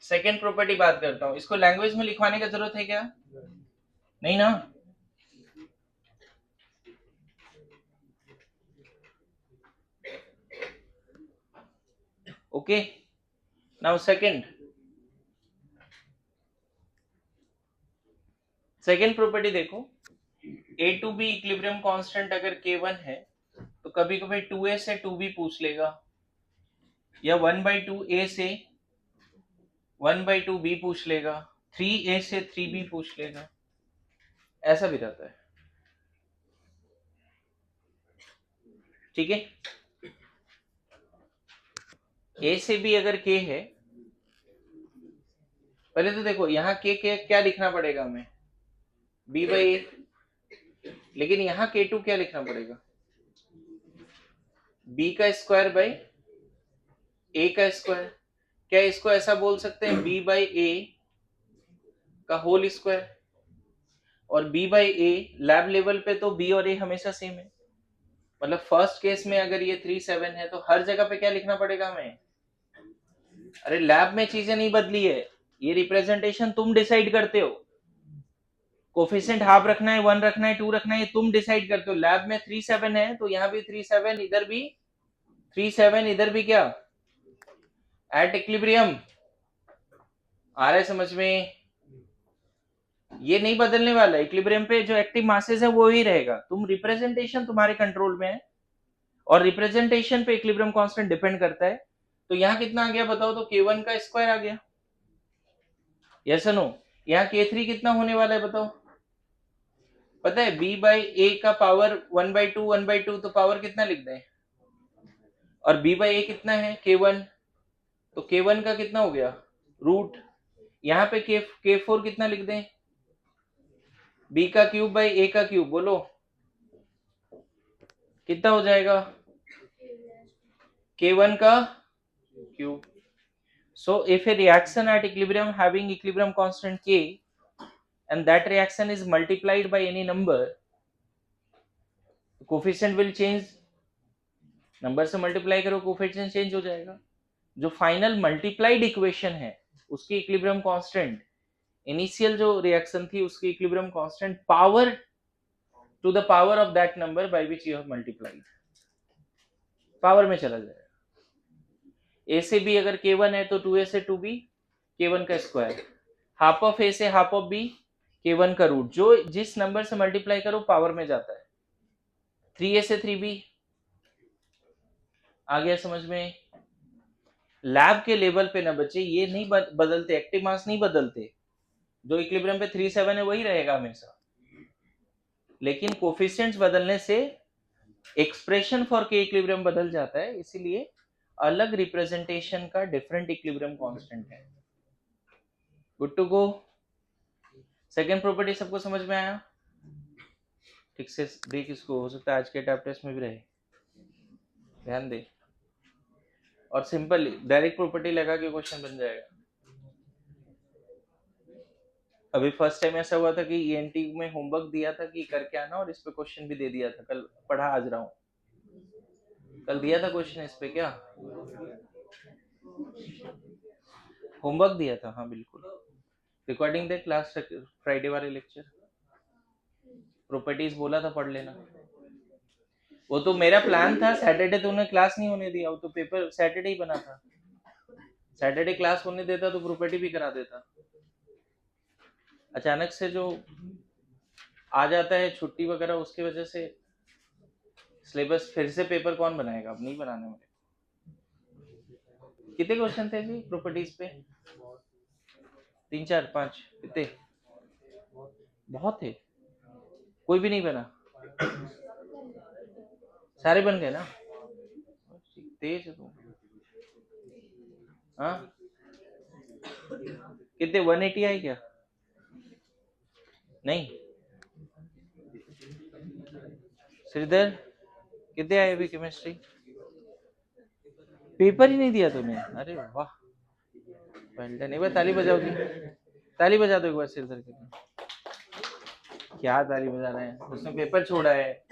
सेकेंड प्रॉपर्टी बात करता हूं, इसको लैंग्वेज में लिखवाने का जरूरत है क्या, नहीं ना। ओके नाउ सेकेंड प्रॉपर्टी देखो, A2B इक्विलिब्रियम कांस्टेंट अगर K1 है तो कभी कभी 2A से 2B पूछ लेगा, या 1/2A से 1/2B पूछ लेगा, 3A से 3B पूछ लेगा, ऐसा भी रहता है। ठीक है, A से B अगर K है, पहले तो देखो यहाँ K क्या लिखना पड़ेगा हमें B/A, लेकिन यहाँ K2 क्या लिखना पड़ेगा B का स्क्वायर बाई A का स्क्वायर। क्या इसको ऐसा बोल सकते हैं B/A का होल स्क्वायर, और B/A लैब लेवल पे तो B और A हमेशा सेम है, मतलब फर्स्ट केस में अगर ये 3 7 है तो हर जगह पे क्या लिखना पड़ेगा हमें। अरे लैब में चीजें नहीं बदली है, ये रिप्रेजेंटेशन तुम डिसाइड करते हो। कोफिशिएंट हाफ रखना है, 1 रखना है, 2 रखना है, तुम डिसाइड करते हो। लैब में 3 7 है तो यहाँ भी 3 7, इधर भी 3 7, इधर भी क्या एट इक्विलिब्रियम। आ रहा है समझ में? ये नहीं बदलने वाला। इक्विलिब्रियम पे जो एक्टिव मासेस है वो ही रहेगा। तुम रिप्रेजेंटेशन तुम्हारे कंट्रोल में है और रिप्रेजेंटेशन पे इक्विलिब्रियम कांस्टेंट डिपेंड करता है। तो यहाँ कितना आ गया बताओ तो? K1 का स्क्वायर आ गया। Yes no? यहाँ K3 कितना होने वाला है बताओ? पता है B बाई ए का पावर 1/2 1/2, तो पावर कितना लिख दें? और B बाई ए कितना है? K1। तो K1 का कितना हो गया? रूट। यहाँ पे K4 कितना लिख दें? B का क्यूब बाई ए का क्यूब। बोलो कितना हो जाएगा? K1 का cube. So if a reaction at equilibrium having equilibrium constant K and that reaction is multiplied by any number, coefficient will change। Number से मल्टीप्लाई करो कोफिशिएंट चेंज हो जाएगा। जो फाइनल मल्टीप्लाइड इक्वेशन है उसकी इक्विलिब्रियम कांस्टेंट, इनिशियल जो reaction थी उसकी equilibrium constant power to the power of that number by which you have multiplied, power में चला जाएगा। ए से बी अगर K1 है तो 2a से 2b K1 का स्क्वायर, हाफ ऑफ ए से हाफ ऑफ बी K1 का रूट। जो जिस नंबर से मल्टीप्लाई करो पावर में जाता है। 3a से 3b आ गया समझ में? लैब के लेवल पे ना बच्चे ये नहीं बदलते, एक्टिव मास नहीं बदलते। जो इक्विलिब्रियम पे 3 7 है वही रहेगा हमेशा, लेकिन कोफिशिएंट्स बदलने से एक्सप्रेशन फॉर के इक्विलिब्रियम बदल जाता है, इसीलिए अलग रिप्रेजेंटेशन का डिफरेंट इक्विलिब्रियम कांस्टेंट है। Good to go? Second property सबको समझ में आया? ठीक से देख इसको, हो सकता है आज के टैप टेस्ट में भी रहे, ध्यान दे। और सिंपल डायरेक्ट प्रॉपर्टी लगा के क्वेश्चन बन जाएगा। अभी फर्स्ट टाइम ऐसा हुआ था कि ईएनटी में होमवर्क दिया था कि करके आना, और इस पे क्वेश्चन भी दे दिया था। कल पढ़ा आज रहा हूँ, कल दिया था क्वेश्चन इस पे। क्या होमवर्क दिया था? हाँ बिल्कुल। रिकॉर्डिंग देख लास्ट फ्राइडे वाले लेक्चर, प्रॉपर्टीज बोला था पढ़ लेना। वो तो मेरा प्लान था सैटरडे तो उन्हें क्लास नहीं होने दिया, वो तो पेपर सैटरडे ही बना था। सैटरडे क्लास होने देता तो प्रॉपर्टी भी करा देता। अचानक से जो आ जाता है छुट्टी वगैरह, उसकी वजह से सिलेबस फिर से पेपर कौन बनाएगा? अब नहीं बनाने वाले। कितने क्वेश्चन थे जी प्रॉपर्टीज पे? 3 4 5 कितने? बहुत थे, कोई भी नहीं बना? सारे बन गए ना? तेज है तुम। हाँ कितने? 180 आए क्या? नहीं श्रीधर कितने आए अभी केमिस्ट्री? पेपर ही नहीं दिया तूने? अरे वाह, वेल डन। एक बार ताली बजाओ जी, ताली बजा दो एक बार श्रीधर के लिए। क्या ताली बजा रहे हैं? उसने पेपर छोड़ा है।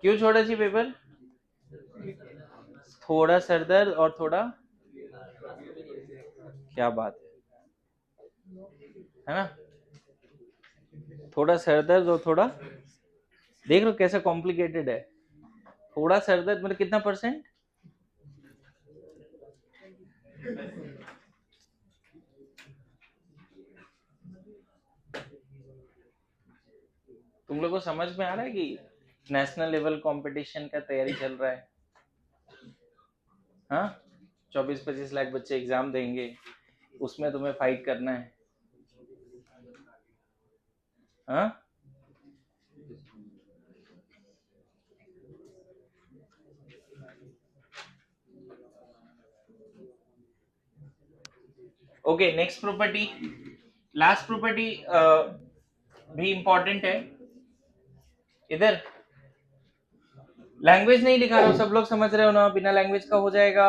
क्यों छोड़ा जी पेपर? थोड़ा सरदर्द और थोड़ा, क्या बात है ना? थोड़ा सरदर्द और थोड़ा, देख लो कैसा कॉम्प्लिकेटेड है। थोड़ा सरदर्द मतलब कितना परसेंट? तुम लोग को समझ में आ रहा है कि नेशनल लेवल कंपटीशन का तैयारी चल रहा है? हाँ 24-25 लाख बच्चे एग्जाम देंगे, उसमें तुम्हें फाइट करना है। हाँ okay, next property, last property भी इंपॉर्टेंट है। इधर लैंग्वेज नहीं लिखा रहा हूं, सब लोग समझ रहे हो ना? बिना लैंग्वेज का हो जाएगा।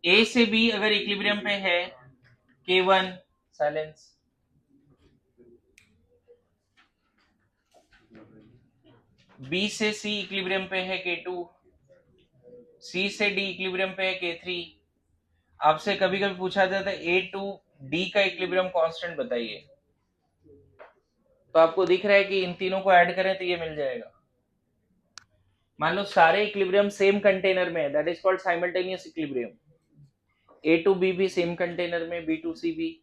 ए से बी अगर इक्विलिब्रियम पे है K1, साइलेंस। बी से सी इक्विलिब्रियम पे है K2, सी से डी इक्विलिब्रियम पे है K3। आपसे कभी कभी पूछा जाता है ए टू डी का इक्विलिब्रियम कांस्टेंट बताइए, तो आपको दिख रहा है कि इन तीनों को ऐड करें तो ये मिल जाएगा। मान लो सारे इक्विलिब्रियम सेम कंटेनर में है, that is called simultaneous equilibrium. A to B भी सेम कंटेनर में, बी टू सी भी,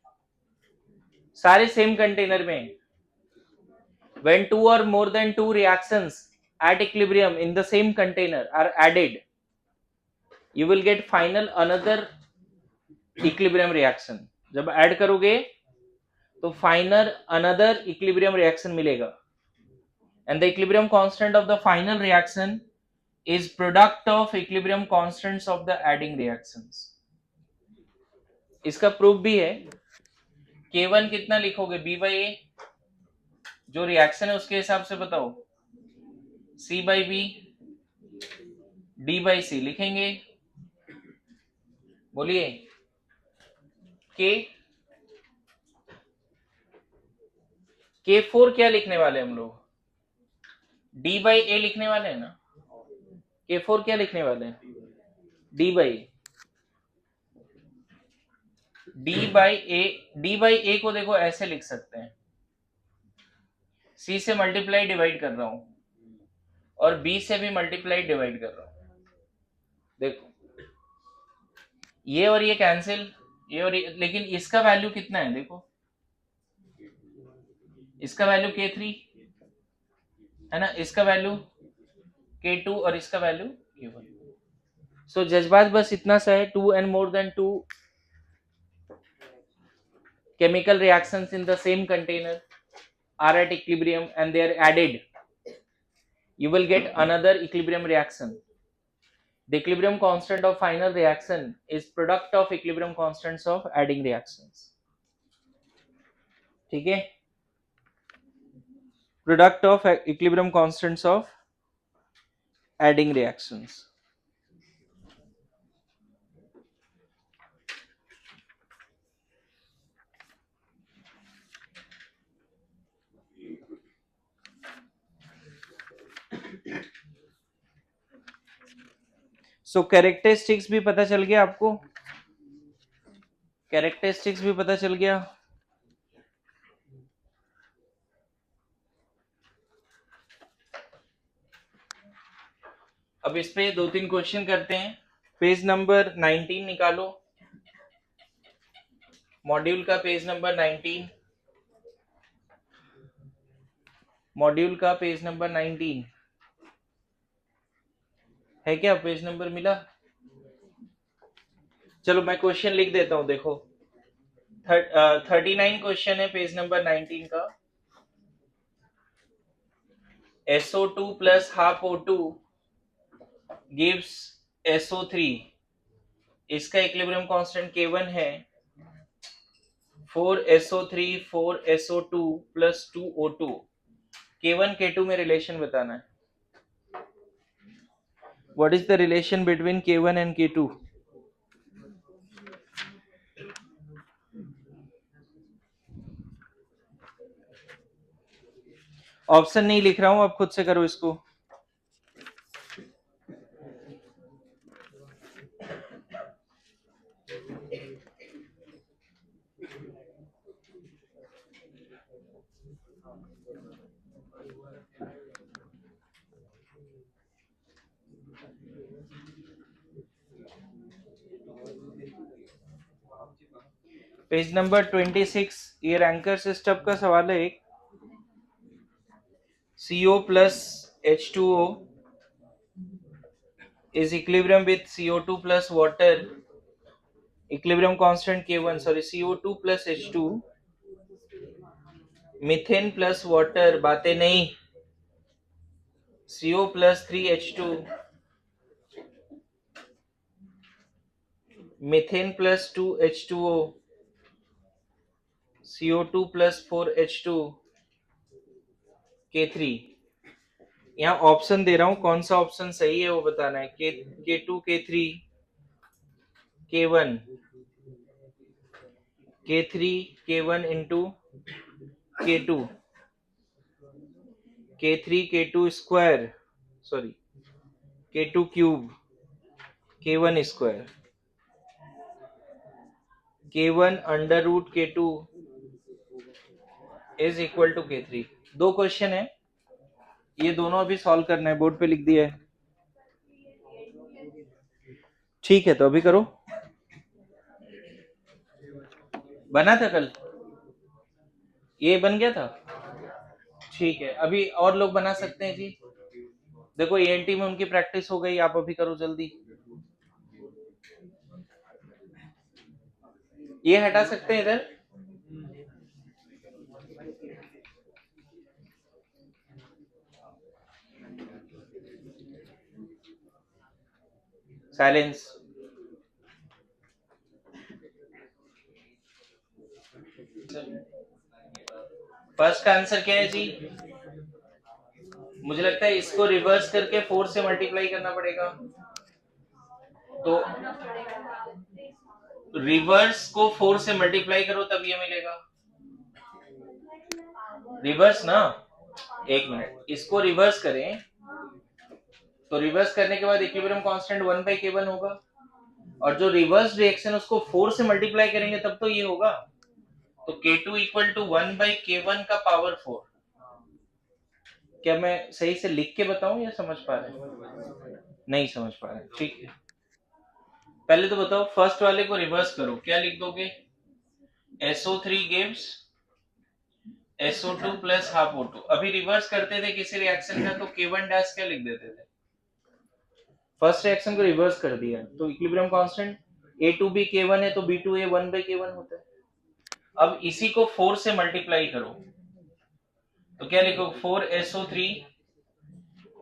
सारे सेम कंटेनर में। When two or more than two reactions at equilibrium in the same container are added, you will get final another equilibrium reaction. जब add करोगे तो final another equilibrium reaction मिलेगा, and the equilibrium constant of the final reaction is product of equilibrium constants of the adding reactions. इसका proof भी है। K1 कितना लिखोगे, B by A, जो रिएक्शन है उसके हिसाब से बताओ, C by B, D by C लिखेंगे, बोलिए। K4 क्या लिखने वाले हम लोग, D by A लिखने वाले हैं ना। K4 क्या लिखने वाले हैं, D by A। D by A को देखो ऐसे लिख सकते हैं, सी से मल्टीप्लाई डिवाइड कर रहा हूं और बी से भी मल्टीप्लाई डिवाइड कर रहा हूं। देखो ये और ये कैंसिल, ये और ये, लेकिन इसका वैल्यू कितना है देखो, इसका वैल्यू K3 है ना, इसका वैल्यू K2 और इसका वैल्यू K1। सो जज्बात बस इतना सा है, two and more than two chemical reactions in the same container are at equilibrium and they are added, you will get another equilibrium reaction. The equilibrium constant of final reaction is product of equilibrium constants of adding reactions. ठीक है, product of equilibrium constants of adding reactions. So characteristics भी पता चल गया आपको, characteristics भी पता चल गया। अब इस पे 2-3 क्वेश्चन करते हैं। पेज नंबर 19 निकालो, मॉड्यूल का पेज नंबर 19, मॉड्यूल का पेज नंबर 19 है क्या, पेज नंबर मिला? चलो मैं क्वेश्चन लिख देता हूं, देखो 39 क्वेश्चन है पेज नंबर 19 का। SO2 plus half O2 gives SO3, इसका इक्विलिब्रियम कांस्टेंट K1 है 4SO3 4SO2 plus 2O2। K1 K2 में रिलेशन बताना है। What is the relation between K1 and K2? Option नहीं लिख रहा हूं, आप खुद से करो इसको। पेज नंबर 26, ये रैंकर सिस्टम का सवाल है एक। CO plus H2O is equilibrium with CO2 plus water, equilibrium constant K1, sorry CO2 plus H2, methane plus water, बातें नहीं, CO plus 3H2, methane plus 2H2O, CO2 plus 4H2, K3। यहाँ option दे रहा हूं, कौन सा ऑप्शन सही है वो बताना है। K2 K3 K1, K3 K1 into K2, K3 K2 square, sorry K2 cube K1 square। K1 under root K2 is equal to K3। दो क्वेश्चन है, ये दोनों अभी सॉल्व करना है, बोर्ड पे लिख दिया है। ठीक है, तो अभी करो। बना था कल, ये बन गया था। ठीक है, अभी और लोग बना सकते हैं जी। देखो ENT में उनकी प्रैक्टिस हो गई, आप अभी करो जल्दी। ये हटा सकते हैं इधर। साइलेंस। फर्स्ट का आंसर क्या है जी? मुझे लगता है इसको रिवर्स करके 4 से मल्टीप्लाई करना पड़ेगा। तो रिवर्स को 4 से मल्टीप्लाई करो तब ये मिलेगा। रिवर्स ना, एक मिनट, इसको रिवर्स करें तो रिवर्स करने के बाद इक्विलिब्रियम कांस्टेंट 1/k1 होगा, और जो रिवर्स रिएक्शन उसको 4 से मल्टीप्लाई करेंगे तब तो ये होगा। तो K2 इक्वल टू 1/k1 का पावर 4। क्या मैं सही से लिख के बताऊं या समझ पा रहे हैं? नहीं समझ पा रहे, ठीक है। पहले तो बताओ, फर्स्ट वाले को रिवर्स करो, क्या लिख दोगे? SO3 gives SO2 plus half O2। अभी रिवर्स करते थे किसी रिएक्शन का तो K1 डैश क्या लिख देते थे? फर्स्ट रिएक्शन को रिवर्स कर दिया तो इक्विलिब्रियम कांस्टेंट A2B K1 है तो B2A 1/K1 होता है। अब इसी को 4 से मल्टीप्लाई करो तो क्या लिखो? 4SO3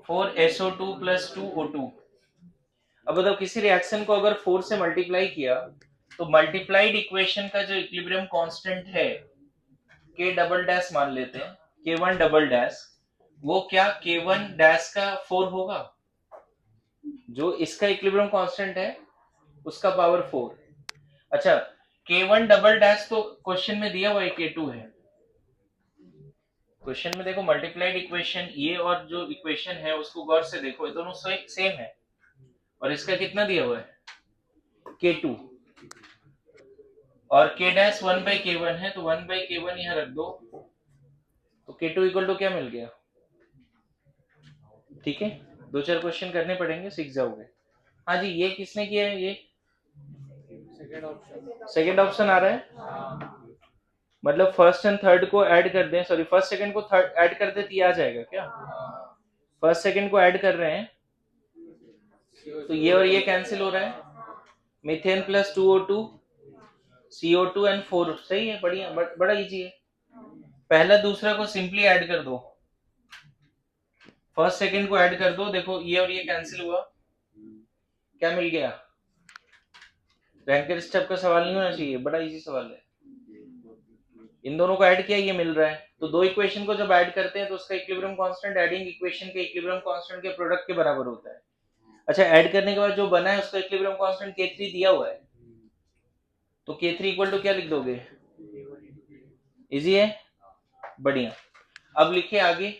4SO2 plus 2O2। अब बताओ, किसी रिएक्शन को अगर 4 से मल्टीप्लाई किया तो मल्टीप्लाइड इक्वेशन का जो इक्विलिब्रियम कांस्टेंट है K डबल डैश मान लेते हैं, K1 डबल डैश, वो क्या K1 डैश का 4 होगा? जो इसका इक्विलिब्रियम कांस्टेंट है उसका पावर 4। अच्छा, K1 डबल डैश तो क्वेश्चन में दिया हुआ है K2 है। क्वेश्चन में देखो मल्टीप्लाइड इक्वेशन, ये और जो इक्वेशन है उसको गौर से देखो, ये दोनों सेम है। और इसका कितना दिया हुआ है? K2। और K डैश 1/K1 है तो 1/K1 यहाँ रख दो, तो K2 इक्वल टू क्या मिल गया? ठीक है, दो चार क्वेश्चन करने पड़ेंगे, सीख जाओगे। हाँ जी, ये किसने किया है? ये सेकंड ऑप्शन आ रहा है, मतलब फर्स्ट एंड थर्ड को ऐड कर दें, सॉरी फर्स्ट सेकंड को थर्ड ऐड कर दे तो ये आ जाएगा क्या? फर्स्ट सेकंड को ऐड कर रहे हैं तो ये और ये कैंसिल हो रहा है, methane plus 2O2 CO2 and 4। सही है, बढ़िया, बड़ा इजी है। पहला दूसरा को सिंपली ऐड कर दो, फर्स्ट सेकंड को ऐड कर दो, देखो ये और ये कैंसिल हुआ, क्या मिल गया? रैंकर स्टेप का सवाल नहीं होना चाहिए, बड़ा इजी सवाल है। इन दोनों को ऐड किया, ये मिल रहा है, तो दो इक्वेशन को जब ऐड करते हैं तो उसका इक्विलिब्रियम कांस्टेंट एडिंग इक्वेशन के इक्विलिब्रियम कांस्टेंट के प्रोडक्ट के बराबर होता है। अच्छा, ऐड करने के बाद जो बना है उसका इक्विलिब्रियम कांस्टेंट K3 दिया हुआ है, तो K3 इक्वल टू क्या लिख दोगे? इजी है, बढ़िया। अब लिखिए आगे।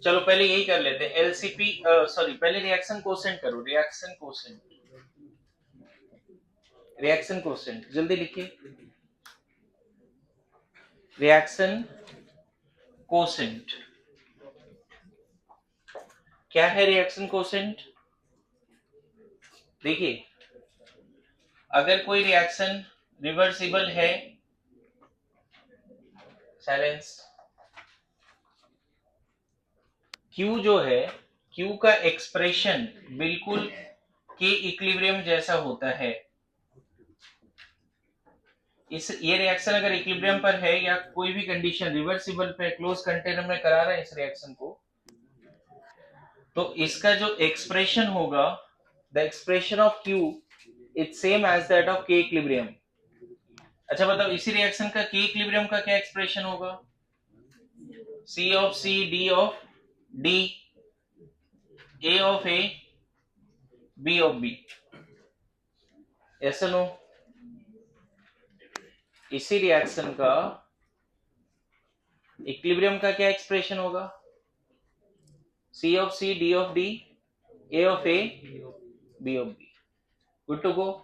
चलो पहले यही कर लेते हैं, एलसीपी, सॉरी पहले रिएक्शन कोसेंट करो, रिएक्शन कोसेंट, रिएक्शन कोसेंट जल्दी लिखिए। रिएक्शन कोसेंट क्या है? रिएक्शन कोसेंट देखिए, अगर कोई रिएक्शन रिवर्सिबल है, साइलेंस, Q जो है, Q का एक्सप्रेशन बिल्कुल के इक्विलिब्रियम जैसा होता है। ये रिएक्शन अगर इक्विलिब्रियम पर है या कोई भी कंडीशन रिवर्सिबल पे क्लोज कंटेनर में करा रहे हैं इस रिएक्शन को, तो इसका जो एक्सप्रेशन होगा, the expression of Q is same as that of K equilibrium. अच्छा बताओ, इसी रिएक्शन का के इक्विलिब्रियम का क्या एक्सप्रेशन होगा? C of C, D of D, A of A, B of B। ऐसा नो, इसी रिएक्शन का इक्विलिब्रियम का क्या एक्सप्रेशन होगा? C of C, D of D, A of A, B of B. Good to go.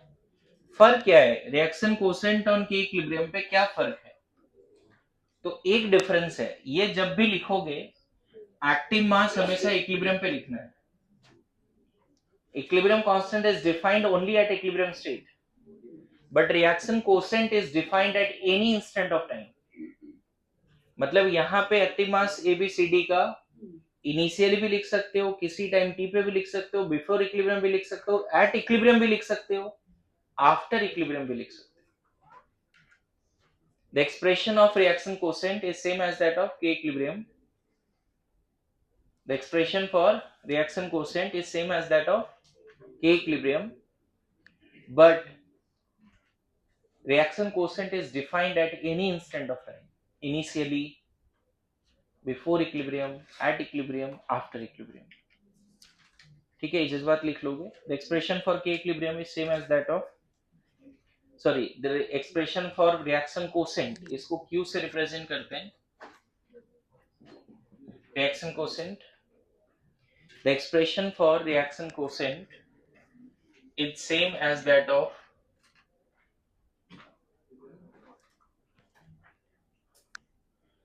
फर्क क्या है reaction quotient on K equilibrium पे, क्या फर्क है? तो एक डिफरेंस है, ये जब भी लिखोगे एक्टिव मास हमेशा इक्विलिब्रियम पे लिखना है. Equilibrium constant is defined only at equilibrium state, but reaction quotient is defined at any instant of time. मतलब यहाँ पे एक्टिव मास ABCD का इनिशियली भी लिख सकते हो, किसी टाइम t पे भी लिख सकते हो, बिफोर इक्विलिब्रियम भी लिख सकते हो, एट इक्विलिब्रियम भी लिख सकते हो, आफ्टर इक्विलिब्रियम भी लिख सकते हो. The expression of reaction quotient is same as that of K equilibrium. The expression for reaction quotient is same as that of K equilibrium, but reaction quotient is defined at any instant of time. Initially, before equilibrium, at equilibrium, after equilibrium. ठीक है, इस बात लिख लोगे. The expression for K equilibrium is same as that of, sorry, the expression for reaction quotient, इसको Q से represent करते हैं. Reaction quotient, the expression for reaction quotient is same as that of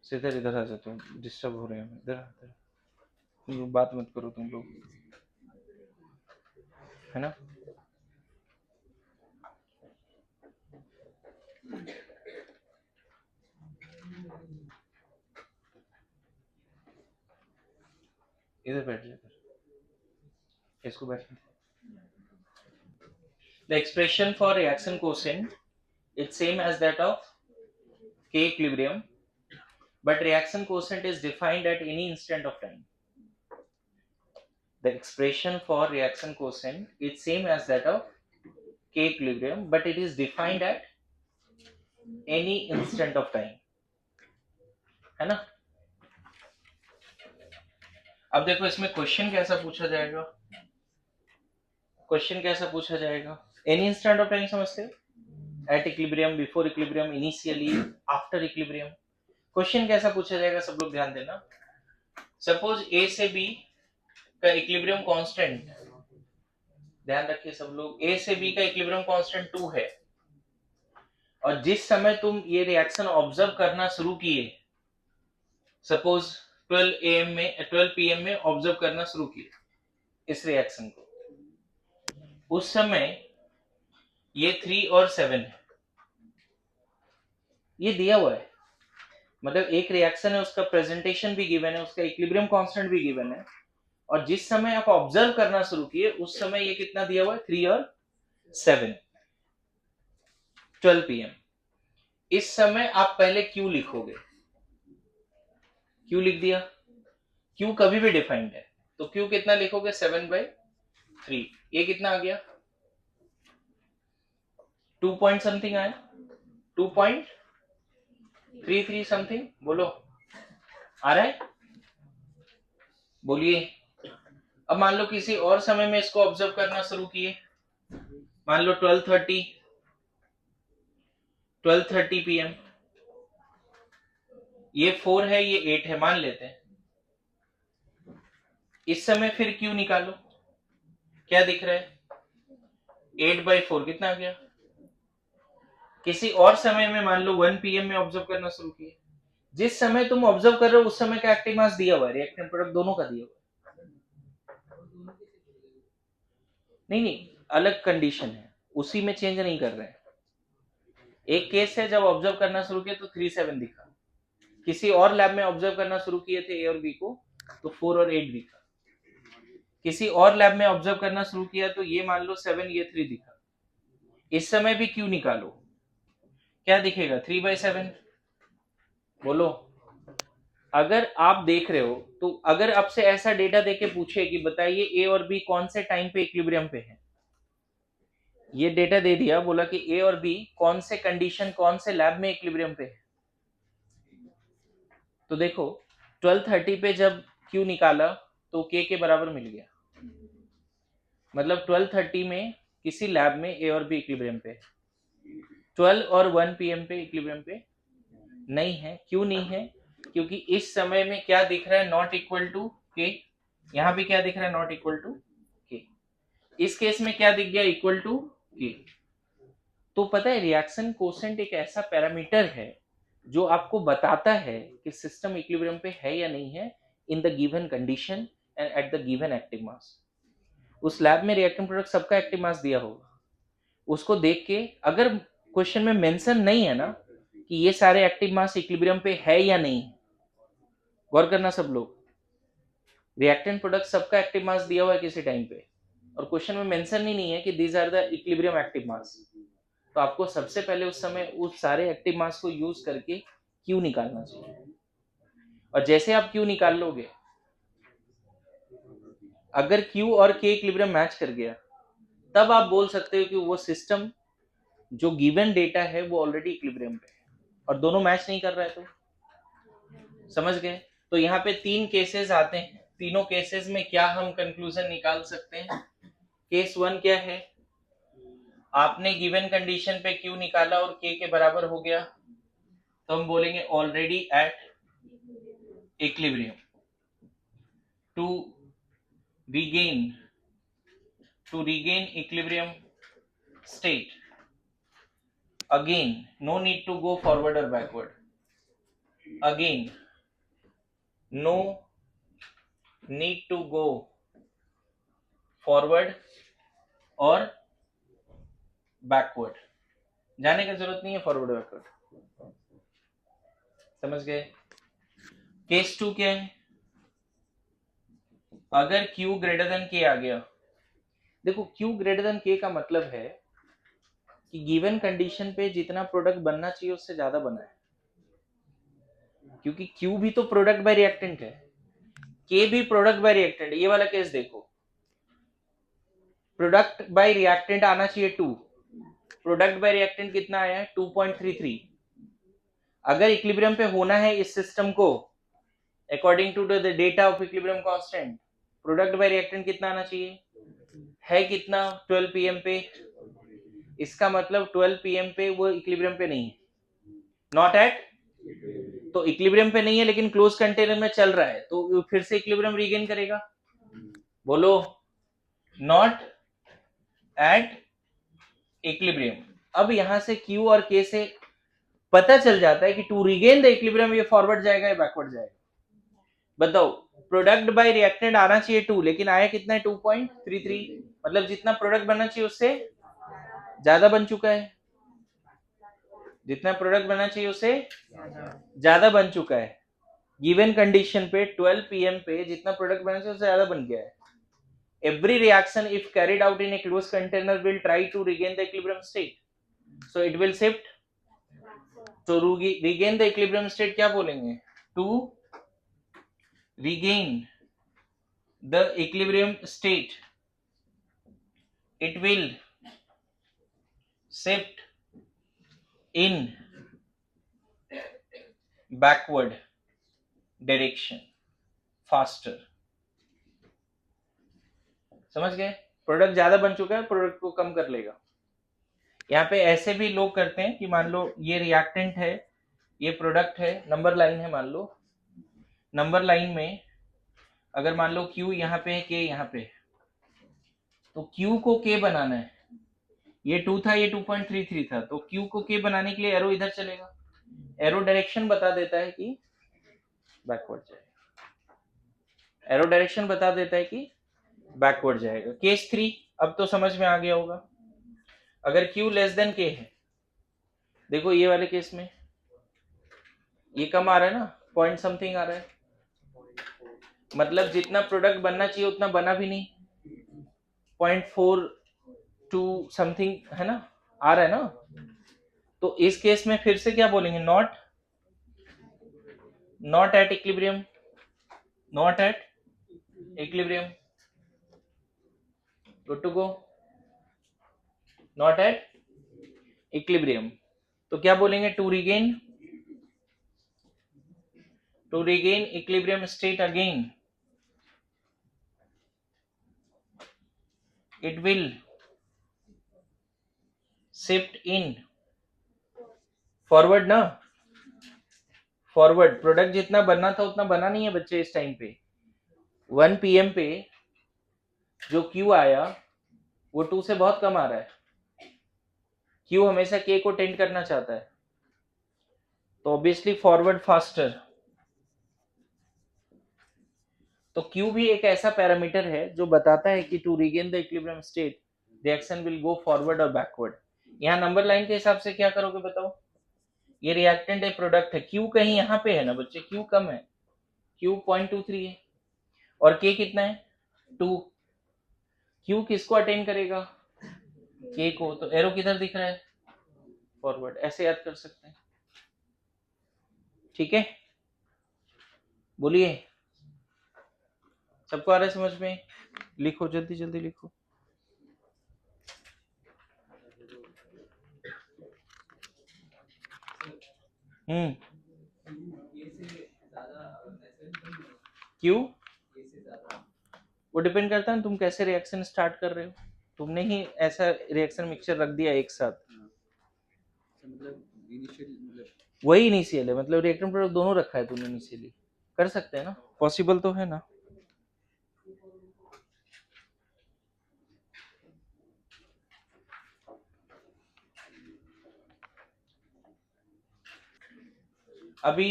इधर इधर आ जाते हो, डिस्टर्ब हो रहे हैं. इधर तुम लोग बात मत करो, तुम लोग, है ना. इधर बैठ जाओ, इसको बैठने. The expression for reaction quotient is same as that of K equilibrium, but reaction quotient is defined at any instant of time. The expression for reaction quotient is same as that of K equilibrium, but it is defined at any instant of time, है ना. अब देखो इसमें question कैसा पूछा जाएगा. Question कैसा पूछा जाएगा? एनी इंस्टेंट ऑफ टाइम समझते हो? At equilibrium, before equilibrium, initially, after equilibrium. Question कैसा पूछा जाएगा सब लोग ध्यान देना. सपोज ए से बी का इक्विलिब्रियम कांस्टेंट, ध्यान रखिए सब लोग, ए से बी का इक्विलिब्रियम कांस्टेंट 2 है, और जिस समय तुम ये रिएक्शन ऑब्जर्व करना शुरू किए, सपोज 12 PM में ऑब्जर्व करना शुरू किए इस रिएक्शन को, उस समय ये 3 और 7 है, ये दिया हुआ है. मतलब एक रिएक्शन है, उसका प्रेजेंटेशन भी गिवन है, उसका इक्विलिब्रियम कांस्टेंट भी गिवन है, और जिस समय आप ऑब्जर्व करना शुरू किए उस समय ये कितना दिया हुआ है, 3 और 7, 12 PM. इस समय आप पहले Q लिखोगे. Q लिख दिया. Q कभी भी डिफाइंड है, तो Q कितना लिखोगे, 7/3. ये कितना आ गया, 2 पॉइंट समथिंग आया, 2.33 समथिंग. बोलो, आ रहा है? बोलिए. अब मान लो किसी और समय में इसको ऑब्जर्व करना शुरू किए, मान लो 12:30 PM. ये 4 है, ये 8 है, मान लेते हैं. इस समय फिर Q निकालो, क्या दिख रहा है, 8/4 कितना आ गया. किसी और समय में मान लो 1 PM में ऑब्जर्व करना शुरू किए, जिस समय तुम ऑब्जर्व कर रहे हो उस समय का एक्टिव मास दिया हुआ है, रिएक्टेंट प्रोडक्ट दोनों का दिया हुआ है. नहीं, अलग कंडीशन है, उसी में चेंज नहीं कर रहे हैं. एक केस है जब ऑब्जर्व करना शुरू किया तो 3-7 दिखा, किसी और लैब में ऑब्जर्व करना शुरू किए थे ए और बी को तो 4 और 8 दिखा, किसी और लैब में ऑब्जर्व करना शुरू किया तो ये मान लो 7, ये 3 दिखा. इस समय भी Q निकालो, क्या दिखेगा, 3/7. बोलो. अगर आप देख रहे हो तो अगर आपसे ऐसा डेटा देके पूछे कि बताइए ए और बी कौन से टाइम पे इक्विलिब्रियम पे है, ये डेटा दे दिया, बोला कि ए और बी कौन से कंडीशन, कौन से लैब में इक्विलिब्रियम पे है, तो देखो 12:30 पे जब Q निकाला तो K के बराबर मिल गया. मतलब 12:30 में किसी लैब में ए और बी इक्विलिब्रियम पे है, 12 और 1 PM पे इक्विलिब्रियम पे नहीं है. क्यों नहीं है? क्योंकि इस समय में क्या दिख रहा है, नॉट इक्वल टू K, यहाँ भी क्या दिख रहा है, नॉट इक्वल टू के। इस केस में क्या दिख गया, इक्वल टू के। तो पता है रिएक्शन कोसेंट एक ऐसा पैरामीटर है जो आपको बताता है कि सिस्टम इक्विलिब्रियम पे है या नहीं है in the given condition and at the given active mass. उस लैब में रिएक्टेंट प्रोडक्ट सबका एक्टिव मास दिया होगा, उसको देख के अगर क्वेश्चन में मेंशन नहीं है ना कि ये सारे एक्टिव मास इक्विलिब्रियम पे है या नहीं, गौर करना सब लोग, रिएक्टेंट प्रोडक्ट सबका एक्टिव मास दिया हुआ है किसी टाइम पे और क्वेश्चन में मेंशन ही नहीं है कि these are the equilibrium active mass, तो आपको सबसे पहले उस समय उस सारे एक्टिव मास को यूज करके क्यू निकालना चाहिए। और जैसे आप क्यू निकाल लोगे, अगर क्यू और के इक्विलिब्रियम मैच कर गया, तब आप बोल सकते हो कि वो सिस्टम जो गिवन डेटा है वो ऑलरेडी इक्विलिब्रियम पे है। और दोनों मैच नहीं कर रहा है तो समझ गए। तो यहाँ पे 3 केसेस आते हैं, तीनों केसेस में क्या हम कंक्लूजन निकाल सकते हैं। केस 1 क्या है, आपने गिवन कंडीशन पे क्यू निकाला और के बराबर हो गया, तो हम बोलेंगे already at equilibrium. To regain equilibrium state, again no need to go forward or backward, again no need to go forward और backward, जाने का जरूरत नहीं है फॉरवर्ड बैकवर्ड। समझ गए। केस 2 क्या है, अगर Q ग्रेटर देन K आ गया, देखो Q ग्रेटर देन K का मतलब है कि गिवन कंडीशन पे जितना प्रोडक्ट बनना चाहिए उससे ज्यादा बना है, क्योंकि Q भी तो प्रोडक्ट बाय रिएक्टेंट है, K भी प्रोडक्ट बाय रिएक्टेंट। ये वाला केस देखो, प्रोडक्ट बाय रिएक्टेंट आना चाहिए 2, प्रोडक्ट बाय रिएक्टेंट कितना आया है 2.33। अगर इक्विलिब्रियम पे होना है इस सिस्टम को according to the data of equilibrium constant, product by reactant कितना आना चाहिए, है कितना 12 pm पे। इसका मतलब 12 pm पे वो इक्विलिब्रियम पे नहीं है, नॉट एट, तो इक्विलिब्रियम पे नहीं है लेकिन क्लोज कंटेनर में चल रहा है, तो फिर से इक्विलिब्रियम रीगेन करेगा। बोलो, नॉट एट इक्विलिब्रियम। अब यहां से Q और K से पता चल जाता है कि टू रीगेन द इक्विलिब्रियम ये फॉरवर्ड जाएगा या बैकवर्ड जाएगा। बताओ, प्रोडक्ट बाय रिएक्टेंट आना चाहिए 2, लेकिन आया कितना है 2.33, मतलब जितना प्रोडक्ट बनना चाहिए उससे ज्यादा बन चुका है, जितना प्रोडक्ट बनना चाहिए उससे ज्यादा बन चुका है। गिवन कंडीशन पे 12 pm पे जितना प्रोडक्ट बनना चाहिए उससे ज्यादा बन गया है। Every reaction if carried out in a closed container will try to regain the equilibrium state, so it will shift, so regain the equilibrium state क्या बोलेंगे, to regain the equilibrium state it will shift in backward direction faster। समझ गए, product ज्यादा बन चुका है, product को कम कर लेगा। यहाँ पे ऐसे भी लोग करते हैं कि मान लो ये रिएक्टेंट है, ये प्रोडक्ट है, नंबर लाइन है, मान लो नंबर लाइन में अगर मान लो Q यहाँ पे है, K यहाँ पे, तो Q को K बनाना है, ये 2 था, ये 2.33 था, तो Q को K बनाने के लिए एरो इधर चलेगा, एरो डायरेक्शन बता देता है कि बैकवर्ड जाएगा, एरो डायरेक्शन बता देता है कि बैकवर्ड जाएगा। केस 3 अब तो समझ में आ गया होगा, अगर Q लेस देन K है, देखो ये वाले केस में ये कम आ रहा है ना, पॉइंट समथिंग आ रहा है, मतलब जितना प्रोडक्ट बनना चाहिए उतना बना भी नहीं, 0.42 समथिंग है ना, आ रहा है ना। तो इस केस में फिर से क्या बोलेंगे, not at equilibrium, not at equilibrium, good to go, not at equilibrium. तो क्या बोलेंगे, to regain equilibrium state again it will shift in forward ना, फॉरवर्ड, प्रोडक्ट जितना बनना था उतना बना नहीं है बच्चे इस टाइम पे, 1 PM पे जो Q आया वो 2 से बहुत कम आ रहा है। Q हमेशा K को टेंड करना चाहता है, तो ऑब्वियसली फॉरवर्ड फास्टर। तो Q भी एक ऐसा पैरामीटर है जो बताता है कि to regain the equilibrium state reaction will go forward और बैकवर्ड। यहाँ नंबर लाइन के हिसाब से क्या करोगे बताओ? ये रिएक्टेंट है, प्रोडक्ट है, Q कहीं यहाँ पे है ना बच्चे, Q कम है, Q 0.23 है और K कितना है 2। Q किसको अटेन करेगा? K को। तो एरो किधर दिख रहा है? फॉरवर्ड। ऐसे याद कर सकते हैं, ठीक है? बोलिए, सबको आ रहा है समझ में? लिखो जल्दी जल्दी लिखो। क्यों? वो डिपेंड करता है तुम कैसे रिएक्शन स्टार्ट कर रहे हो। तुमने ही ऐसा रिएक्शन मिक्सचर रख दिया एक साथ, वही इनिशियल है, मतलब रिएक्टेंट प्रोडक्ट दोनों रखा है तुमने इनिशियली। कर सकते हैं ना, पॉसिबल तो है ना। अभी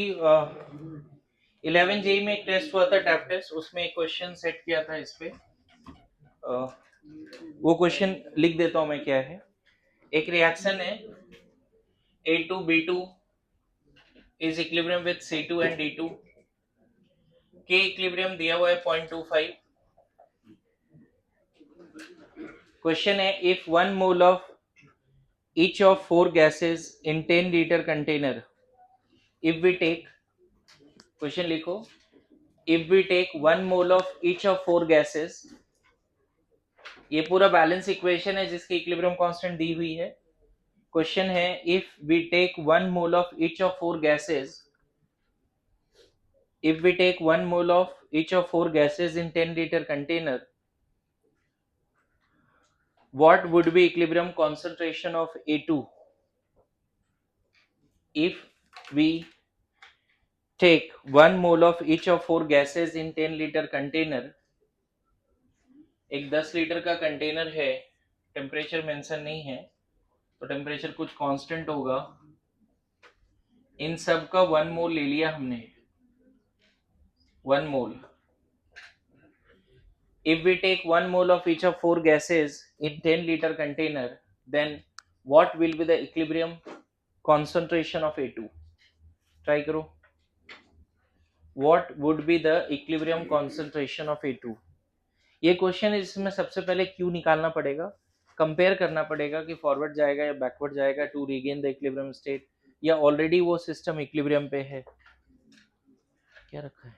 11 JEE में एक टेस्ट हुआ था, टैप टेस्ट, उसमें एक क्वेश्चन सेट किया था इस पे। वो क्वेश्चन लिख देता हूं मैं क्या है। एक रिएक्शन है A2B2 is equilibrium with C2 and D2। K equilibrium दिया हुआ है 0.25। क्वेश्चन है if 1 mole of each of 4 gases in 10-liter container, if we take, question लिखो, if we take 1 mole of each of 4 gases, ये पूरा balance equation है जिसकी equilibrium constant दी हुई है। क्वेश्चन है if we take 1 mole of each of 4 gases, if we take 1 mole of each of 4 gases in 10-liter container, what would be equilibrium concentration of A2 if we take 1 mole of each of 4 gases in 10-liter container। एक 10 litre का container है, temperature mention नहीं है, तो temperature कुछ constant होगा। इन सब का 1 मोल ले लिया हमने, 1 मोल। If we take 1 mole of each of 4 gases in 10-liter container, then what will be the equilibrium concentration of A2? Try करो। What would be the equilibrium concentration of A2? ये question है जिसमें सबसे पहले Q निकालना पड़ेगा, compare करना पड़ेगा कि फॉरवर्ड जाएगा या बैकवर्ड जाएगा to regain the equilibrium state, या ऑलरेडी वो सिस्टम इक्विलिब्रियम पे है। क्या रखा है?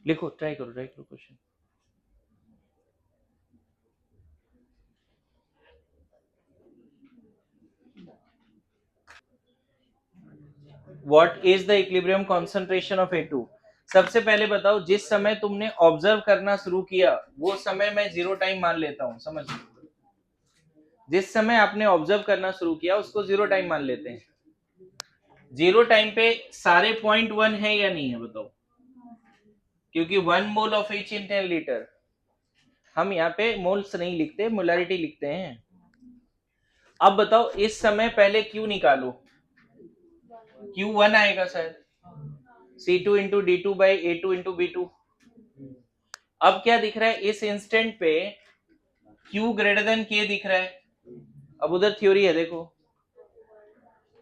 लिखो, ट्राई करो question. What is the equilibrium concentration of A2? सबसे पहले बताओ, जिस समय तुमने ऑब्जर्व करना शुरू किया वो समय मैं 0 टाइम मान लेता हूं, समझ। जिस समय आपने ऑब्जर्व करना शुरू किया उसको 0 टाइम मान लेते हैं। 0 टाइम पे सारे 0.1 है या नहीं है बताओ, क्योंकि 1 mole of each in 10 litre. हम यहाँ पे मोल्स नहीं लिखते, मोलैरिटी लिखते हैं। अब बताओ इस समय पहले Q निकालो, Q1 आएगा शायद, C2 into D2 by A2 into B2। अब क्या दिख रहा है इस इंस्टेंट पे? Q ग्रेटर देन K दिख रहा है। अब उधर थ्योरी है, देखो,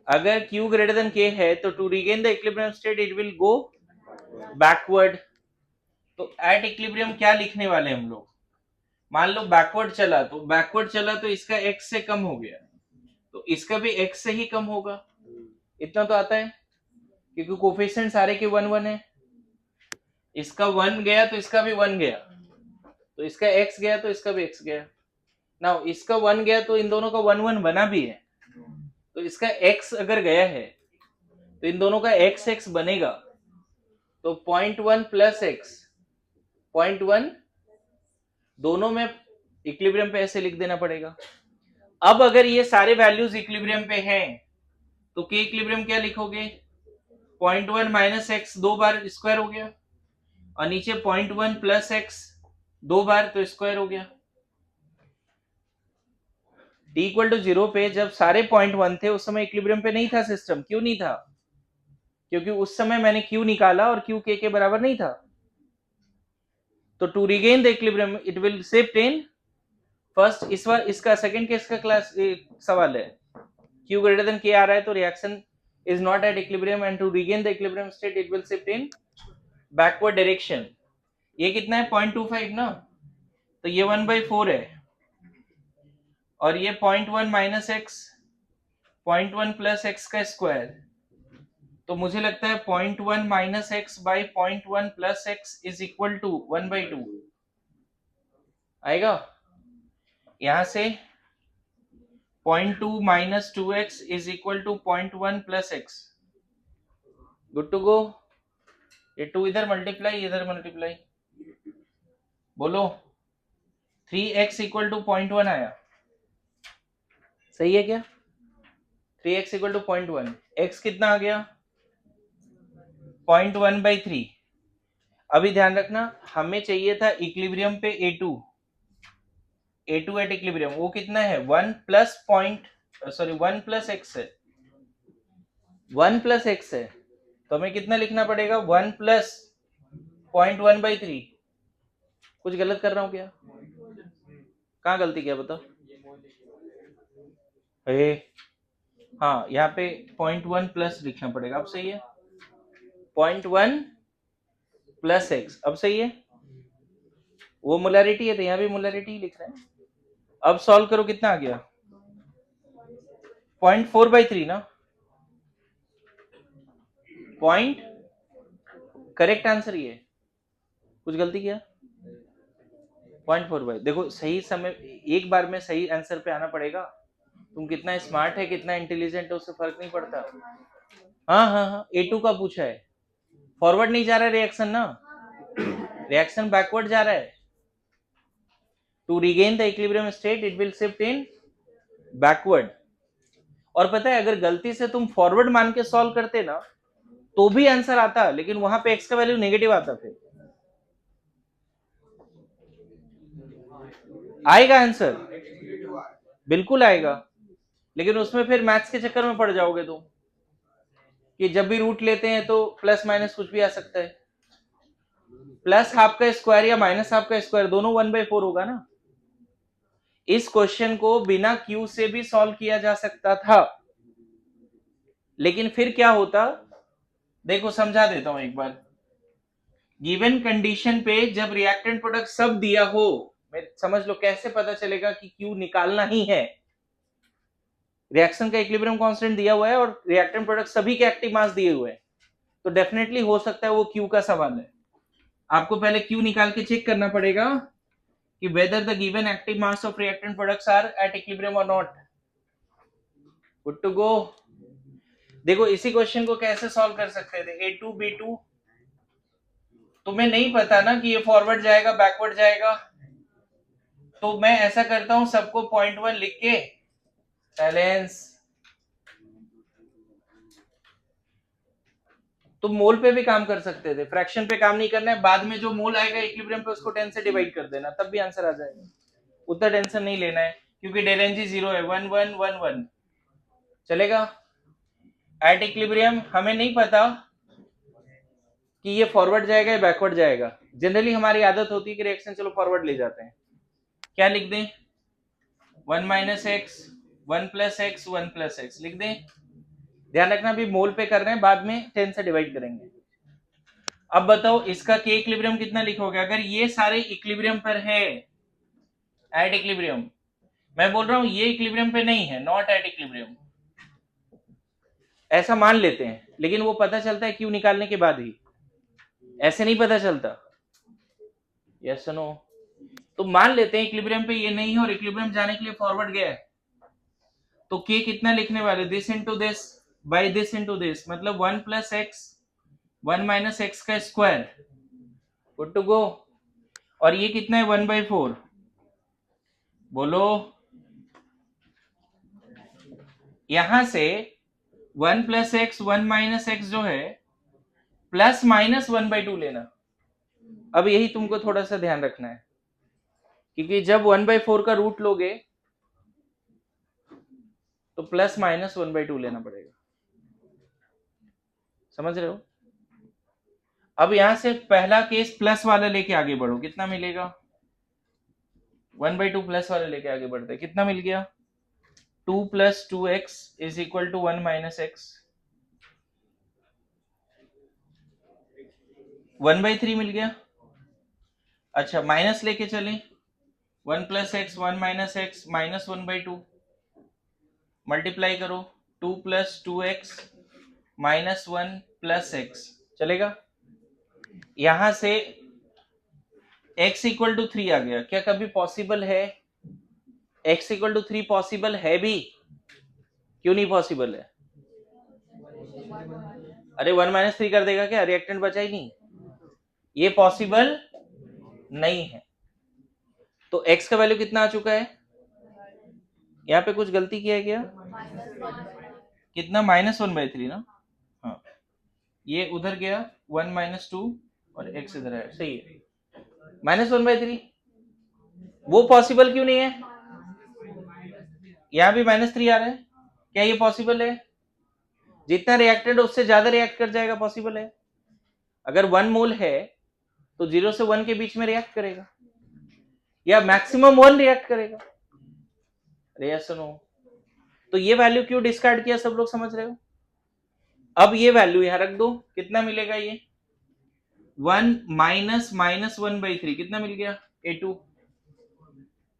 अगर Q ग्रेटर देन K है तो to regain the equilibrium state it will go backward. तो एट इक्विलिब्रियम क्या लिखने वाले हम लोग? मान लो बैकवर्ड चला, तो बैकवर्ड चला तो इसका x से कम हो गया, तो इसका भी x से ही कम होगा। इतना तो आता है, क्योंकि कोफिशिएंट सारे के 1 1 है। इसका 1 गया तो इसका भी 1 गया, तो इसका x गया तो इसका भी x गया। नाउ इसका 1 गया तो इन दोनों का 1 1 बना भी है, तो इसका x अगर गया है तो इन दोनों का x x बनेगा, तो 0.1 प्लस x 0.1 दोनों में इक्विलिब्रियम पे ऐसे लिख देना पड़ेगा। अब अगर ये सारे वैल्यूज इक्विलिब्रियम पे हैं तो के इक्विलिब्रियम क्या लिखोगे, 0.1 माइनस एक्स 2 बार स्क्वायर हो गया, और नीचे 0.1 प्लस एक्स 2 बार तो स्क्वायर हो गया। t इक्वल टू 0 पे जब सारे 0.1 थे उस समय इक्विलिब्रियम पे नहीं था सिस्टम। क्यों नहीं था? क्योंकि उस समय मैंने q निकाला और q k के बराबर नहीं था। तो to regain the equilibrium it will shift in first. इस बार इसका सेकंड केस का क्लास सवाल है, q ग्रेटर देन k आ रहा है तो reaction is not at equilibrium and to regain the equilibrium state it will shift in backward direction. ये कितना है 0.25 ना, तो ये 1/4 है, और ये 0.1 माइनस एक्स 0.1 प्लस एक्स का स्क्वायर, तो मुझे लगता है 0.1 minus x by 0.1 plus x is equal to 1/2 आएगा। यहां से 0.2 minus 2x is equal to 0.1 plus x. Good to go. ये 2 इधर मल्टीप्लाई इधर मल्टीप्लाई, बोलो 3x इक्वल टू 0.1 आया, सही है क्या? 3x इक्वल टू 0.1, x कितना आ गया 0.1/3। अभी ध्यान रखना हमें चाहिए था इक्विलिब्रियम पे A2 एट इक्विलिब्रियम, वो कितना है 1 plus point sorry 1 plus x है, 1 प्लस एक्स है, तो हमें कितना लिखना पड़ेगा 1 प्लस 0.1/3। कुछ गलत कर रहा हूं क्या? कहाँ गलती किया बताओ? हाँ यहाँ पे 0.1 प्लस लिखना पड़ेगा, अब सही है 0.1 प्लस एक्स, अब सही है। वो मोलैरिटी है तो यहाँ भी मोलैरिटी लिख रहे हैं। अब सॉल्व करो, कितना आ गया 0.4/3 ना, पॉइंट करेक्ट आंसर ये, कुछ गलती किया 0.4 देखो सही समय एक बार में सही आंसर पे आना पड़ेगा। तुम कितना स्मार्ट है कितना इंटेलिजेंट है उससे फर्क नहीं पड़ता। हाँ हाँ हाँ A2 का पूछा है, फॉरवर्ड नहीं जा रहा है रिएक्शन ना, रिएक्शन बैकवर्ड जा रहा है। To regain the equilibrium state it will shift in backward. और पता है अगर गलती से तुम फॉरवर्ड मान के सॉल्व करते ना तो भी आंसर आता, लेकिन वहां पे एक्स का वैल्यू नेगेटिव आता, फिर आएगा आंसर, बिल्कुल आएगा, लेकिन उसमें फिर मैथ्स के चक्कर में पड़ जाओगे तुम कि जब भी रूट लेते हैं तो प्लस माइनस कुछ भी आ सकता है। प्लस हाफ का स्क्वायर या माइनस हाफ का स्क्वायर दोनों 1/4 होगा ना। इस क्वेश्चन को बिना क्यू से भी सॉल्व किया जा सकता था, लेकिन फिर क्या होता देखो समझा देता हूं एक बार। गिवन कंडीशन पे जब रिएक्टेंट प्रोडक्ट सब दिया हो, समझ लो कैसे पता चलेगा कि क्यू निकालना ही है। रिएक्शन का इक्विलिब्रियम कांस्टेंट दिया हुआ है और रिएक्टेंट प्रोडक्ट सभी के एक्टिव मास दिए हुए हैं, तो डेफिनेटली हो सकता है वो क्यू का सवाल है। आपको पहले क्यू निकाल के चेक करना पड़ेगा कि whether the given active mass of reactant products are at equilibrium or not. Good to go। देखो इसी क्वेश्चन को कैसे सॉल्व कर सकते थे, A2 B2 तुम्हें नहीं पता ना कि ये फॉरवर्ड जाएगा बैकवर्ड जाएगा, तो मैं ऐसा करता हूं सबको 0.1 लिख के साइलेंस। तुम मोल पे भी काम कर सकते थे, फ्रैक्शन पे काम नहीं करना है, बाद में जो मोल आएगा इक्विलिब्रियम पे उसको 10 से डिवाइड कर देना तब भी आंसर आ जाएगा, उतना टेंशन नहीं लेना है क्योंकि डेल एन जी 0 है, 1 1 1 1 चलेगा। एट इक्विलिब्रियम हमें नहीं पता कि ये फॉरवर्ड जाएगा या बैकवर्ड जाएगा, जनरली हमारी आदत होती है कि रिएक्शन चलो फॉरवर्ड ले जाते हैं, क्या लिख दें 1 minus x 1 plus x 1 plus x लिख दें। ध्यान रखना अभी मोल पे कर रहे हैं, बाद में 10 से डिवाइड करेंगे। अब बताओ इसका के इक्विलिब्रियम कितना लिखोगे अगर ये सारे इक्विलिब्रियम पर है, एट इक्विलिब्रियम। मैं बोल रहा हूं ये इक्विलिब्रियम पे नहीं है, नॉट एट इक्विलिब्रियम, ऐसा मान लेते हैं, लेकिन वो पता चलता है क्यू निकालने के बाद ही, ऐसे नहीं पता चलता। यस नो, तो मान लेते हैं इक्विलिब्रियम पे ये नहीं है और इक्विलिब्रियम जाने के लिए फॉरवर्ड गया है, तो के कितना लिखने वाले this into this by this into this, मतलब 1 प्लस एक्स 1 माइनस एक्स का स्क्वायर। Good to go. और ये कितना है 1/4, बोलो यहां से 1 प्लस एक्स 1 माइनस एक्स जो है प्लस माइनस 1/2 लेना। अब यही तुमको थोड़ा सा ध्यान रखना है, क्योंकि जब 1/4 का रूट लोगे तो प्लस माइनस 1/2 लेना पड़ेगा। समझ रहे हो? अब यहां से पहला केस प्लस वाला लेके आगे बढ़ो, कितना मिलेगा? 1/2 प्लस वाला लेके आगे बढ़ते हैं, कितना मिल गया? 2 plus 2x is equal to 1 minus x. 1/3 मिल गया। अच्छा माइनस लेके चले, 1 plus x 1 minus x minus 1/2, multiply करो, 2 plus 2x minus 1 plus x, चलेगा? यहां से x इक्वल टू 3 आ गया। क्या कभी पॉसिबल है x इक्वल टू 3? पॉसिबल है भी, क्यों नहीं पॉसिबल है? अरे 1 - 3 कर देगा क्या? रिएक्टेंट बचा ही नहीं, ये पॉसिबल नहीं है। तो x का वैल्यू कितना आ चुका है? यहाँ पे कुछ गलती किया है क्या? कितना? -1/3 ना? हाँ, ये उधर गया 1 - 2 और x इधर है, सही है। -1/3 वो पॉसिबल क्यों नहीं है? यहाँ भी -3 आ रहा है, क्या ये पॉसिबल है? जितना रिएक्टेंट उससे ज्यादा रिएक्ट कर जाएगा, पॉसिबल है। अगर 1 मोल है तो 0 से 1 के बीच में रिएक्ट करेगा, या मैक्सिमम 1 रिएक्ट करेगा। अरे यस नो? तो ये वैल्यू क्यों डिस्कार्ड किया, सब लोग समझ रहे हो? अब ये वैल्यू यहां रख दो, कितना मिलेगा? ये 1 माइनस -1/3 कितना मिल गया? A2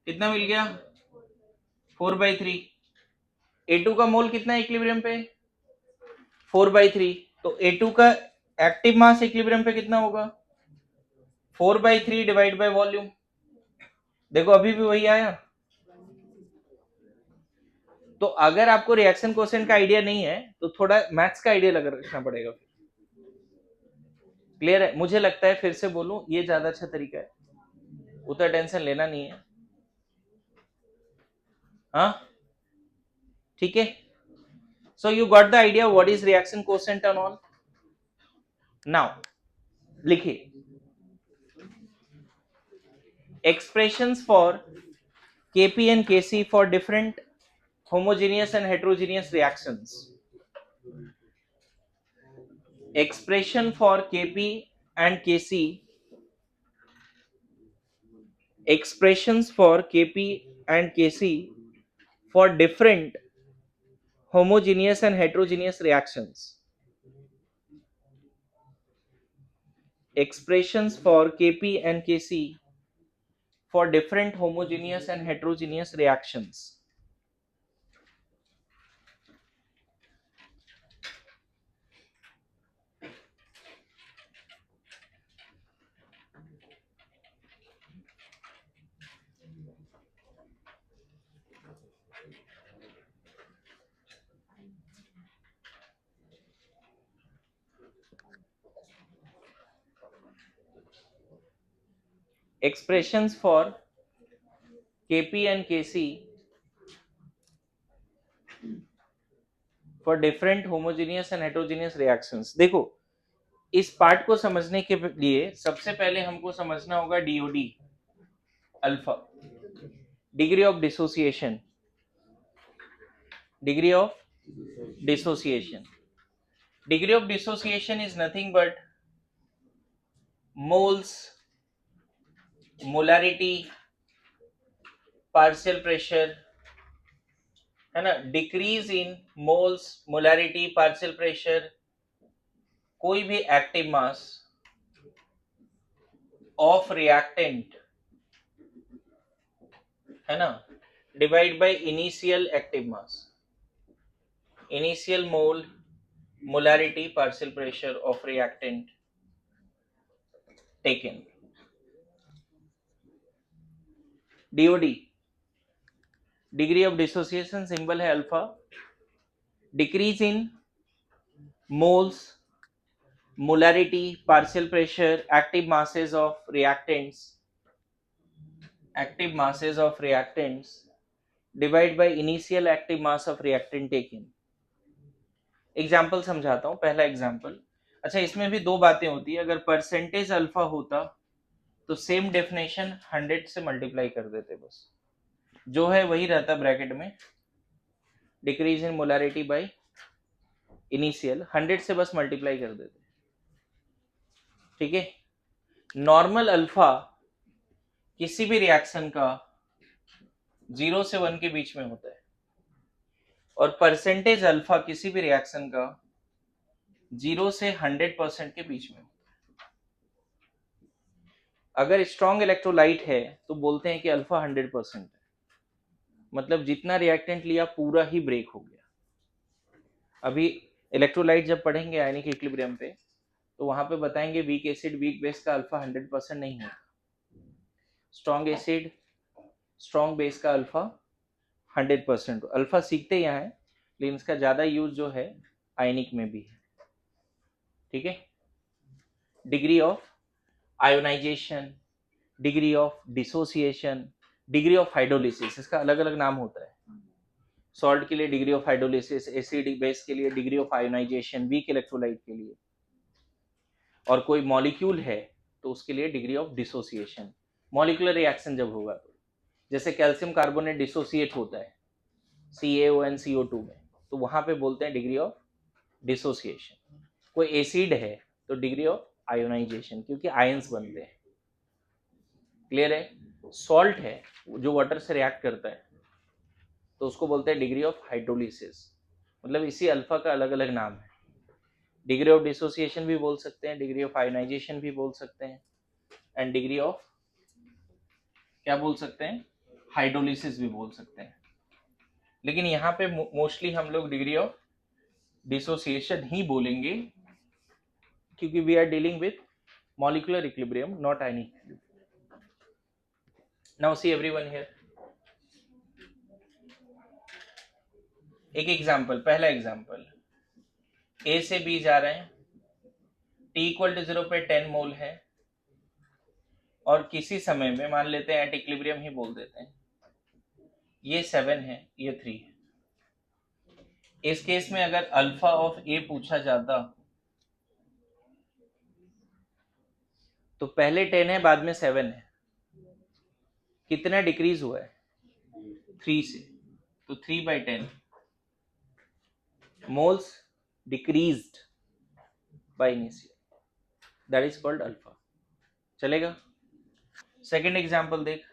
कितना मिल गया? 4/3। A2 का मोल कितना है इक्विलिब्रियम पे? 4/3। तो A2 का एक्टिव मास इक्विलिब्रियम पे कितना होगा? 4/3 डिवाइड बाय वॉल्यूम। देखो अभी भी वही आया। तो अगर आपको रिएक्शन कोएफिशिएंट का आइडिया नहीं है तो थोड़ा मैथ्स का आइडिया लगा रखना पड़ेगा। क्लियर है? मुझे लगता है, फिर से बोलूं, ये ज्यादा अच्छा तरीका है, उतना टेंशन लेना नहीं है। हाँ ठीक है। So you got the idea what is reaction coefficient and all. Now लिखिए, expressions for Kp and Kc for different homogeneous and heterogeneous reactions. Expression for Kp and Kc, expressions for Kp and Kc for different homogeneous and heterogeneous reactions. Expressions for Kp and Kc for different homogeneous and heterogeneous reactions. Expressions for Kp and Kc for different homogeneous and heterogeneous reactions. देखो, इस part को समझने के लिए सबसे पहले हमको समझना होगा DoD, alpha, degree of dissociation. Degree of dissociation, degree of dissociation is nothing but moles, molarity, partial pressure, है ना? Decrease in moles, molarity, partial pressure, कोई भी एक्टिव मास ऑफ रिएक्टेंट, है ना, divide by initial active mass, initial mole, molarity, partial pressure of reactant taken. DOD, degree of dissociation, symbol है alpha, decrease in moles, molarity, partial pressure, active masses of reactants, active masses of reactants divide by initial active mass of reactant taken. Example समझाता हूँ। पहला example, अच्छा इसमें भी दो बातें होती है। अगर परसेंटेज अल्फा होता तो सेम डेफिनेशन 100 से मल्टीप्लाई कर देते, बस जो है वही रहता ब्रैकेट में, decrease in molarity by initial, 100 से बस मल्टीप्लाई कर देते। ठीक है, नॉर्मल अल्फा किसी भी रिएक्शन का 0 से 1 के बीच में होता है, और परसेंटेज अल्फा किसी भी रिएक्शन का 0 से 100% के बीच में होता है। अगर स्ट्रॉन्ग इलेक्ट्रोलाइट है तो बोलते हैं कि अल्फा 100% है, मतलब जितना रिएक्टेंट लिया पूरा ही ब्रेक हो गया। अभी इलेक्ट्रोलाइट जब पढ़ेंगे आयनिक इक्विलिब्रियम पे, तो वहां पे बताएंगे वीक एसिड वीक बेस का अल्फा 100% नहीं होता, स्ट्रॉन्ग एसिड स्ट्रॉन्ग बेस का अल्फा 100%। अल्फा सीखते यहाँ है, लेकिन इसका ज्यादा यूज जो है आयनिक में भी है। ठीक है, degree of ionization, degree of dissociation, degree of hydrolysis, इसका अलग अलग नाम होता है। सॉल्ट के लिए degree of hydrolysis, acid base के लिए degree of ionization, weak electrolyte के लिए, और कोई मॉलिक्यूल है तो उसके लिए degree of dissociation. Molecular reaction जब होगा तो, जैसे कैल्शियम कार्बोनेट डिसोसिएट होता है CaONCO2 में, तो वहां पे बोलते हैं डिग्री ऑफ डिसोसिएशन। कोई एसिड है तो डिग्री ऑफ आयोनाइजेशन, क्योंकि आयंस बनते हैं। क्लियर है? सॉल्ट है जो वाटर से रिएक्ट करता है तो उसको बोलते हैं डिग्री ऑफ हाइड्रोलिसिस। मतलब इसी अल्फा का अलग अलग नाम है। डिग्री ऑफ डिसोसिएशन भी बोल सकते हैं, डिग्री ऑफ आयोनाइजेशन भी बोल सकते हैं, एंड डिग्री ऑफ क्या बोल सकते हैं, हाइड्रोलिसिस भी बोल सकते हैं। लेकिन यहाँ पे मोस्टली हम लोग डिग्री ऑफ डिसोसिएशन ही बोलेंगे, क्योंकि we are dealing with molecular equilibrium, not ionic equilibrium. Now see everyone here, एक एग्जांपल, पहला एग्जांपल, ए से बी जा रहे हैं, T इक्वल टू 0 पे 10 मोल है, और किसी समय में मान लेते हैं एट इक्विलिब्रियम ही बोल देते हैं, ये 7 है, ये 3 है। इस केस में अगर अल्फा ऑफ ए पूछा जाता तो पहले 10 है, बाद में 7 है, कितना डिक्रीज हुआ है 3 से, तो 3/10 moles decreased by initial, that is called alpha. चलेगा? सेकेंड एग्जांपल देख,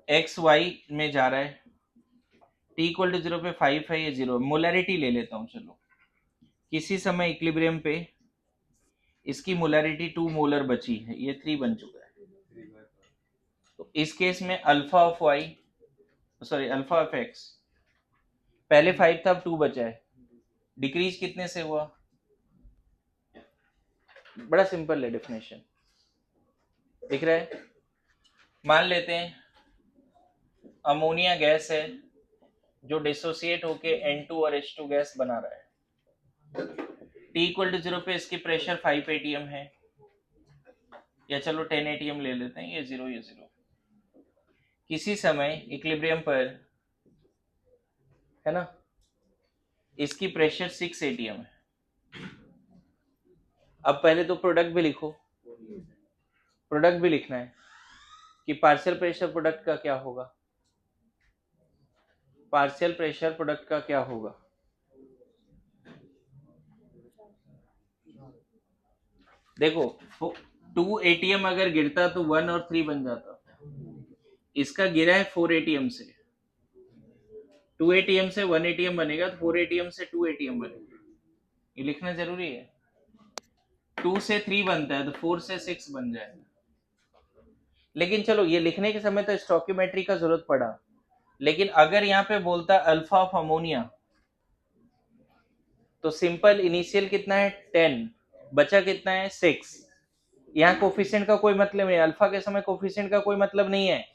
एक्स वाई में जा रहा है, T इक्वल टू 0 पे 5 है, ये 0, मोलैरिटी ले लेता हूं। चलो, किसी समय इक्विलिब्रियम पे इसकी मोलैरिटी 2 मोलर बची है, ये 3 बन चुका है। तो इस केस में alpha of Y, sorry alpha of X, पहले 5 था, अब 2 बचा है, डिक्रीज कितने से हुआ? बड़ा सिंपल है डेफिनेशन, दिख रहा है? मान लेते हैं अमोनिया गैस है जो डिसोसिएट होके N2 और H2 गैस बना रहा है। T इक्वल टू 0 पे इसकी प्रेशर 5 atm है, या चलो 10 atm ले लेते हैं, ये 0 ये 0। किसी समय इक्विलिब्रियम पर है ना, इसकी प्रेशर 6 atm है। अब पहले तो प्रोडक्ट भी लिखो, प्रोडक्ट भी लिखना है कि पार्शियल प्रेशर प्रोडक्ट का क्या होगा, पार्शियल प्रेशर प्रोडक्ट का क्या होगा। देखो 2 atm अगर गिरता तो 1 और 3 बन जाता, इसका गिरा है 4 atm से, 2 atm से 1 atm बनेगा, तो 4 atm से 2 atm बनेगा। ये लिखना जरूरी है। 2 से 3 बनता है तो 4 से 6 बन जाएगा। लेकिन चलो, ये लिखने के समय तो स्टोकियोमेट्री का जरूरत पड़ा, लेकिन अगर यहाँ पे बोलता अल्फा ऑफ अमोनिया, तो सिंपल इनिशियल कितना है 10, बचा कितना है 6। यहाँ कोफिशिएंट का कोई मतलब नहीं, अल्फा के समय कोफिशिएंट का कोई मतलब नहीं है।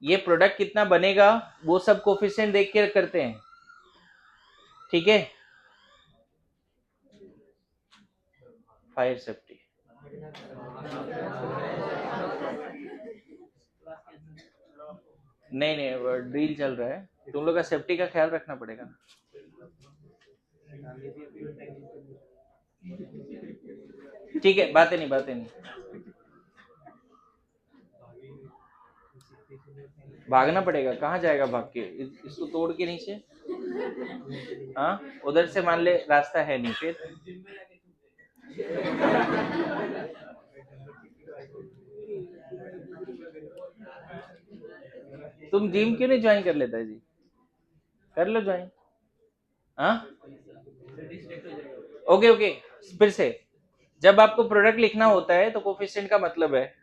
ये प्रोडक्ट कितना बनेगा वो सब कोफिशिएंट देख के करते हैं। ठीक है, फायर सेफ्टी, नहीं ड्रिल चल रहा है, तुम लोग का सेफ्टी का ख्याल रखना पड़ेगा। ठीक है, बातें नहीं भागना पड़ेगा। कहाँ जाएगा भाग के? इसको तोड़ के नीचे। हाँ, उधर से मान ले रास्ता है नहीं, फिर तुम जिम क्यों नहीं ज्वाइन कर लेता है जी? कर लो ज्वाइन। हाँ, ओके ओके। फिर से, जब आपको प्रोडक्ट लिखना होता है तो कोफिशिएंट का मतलब है,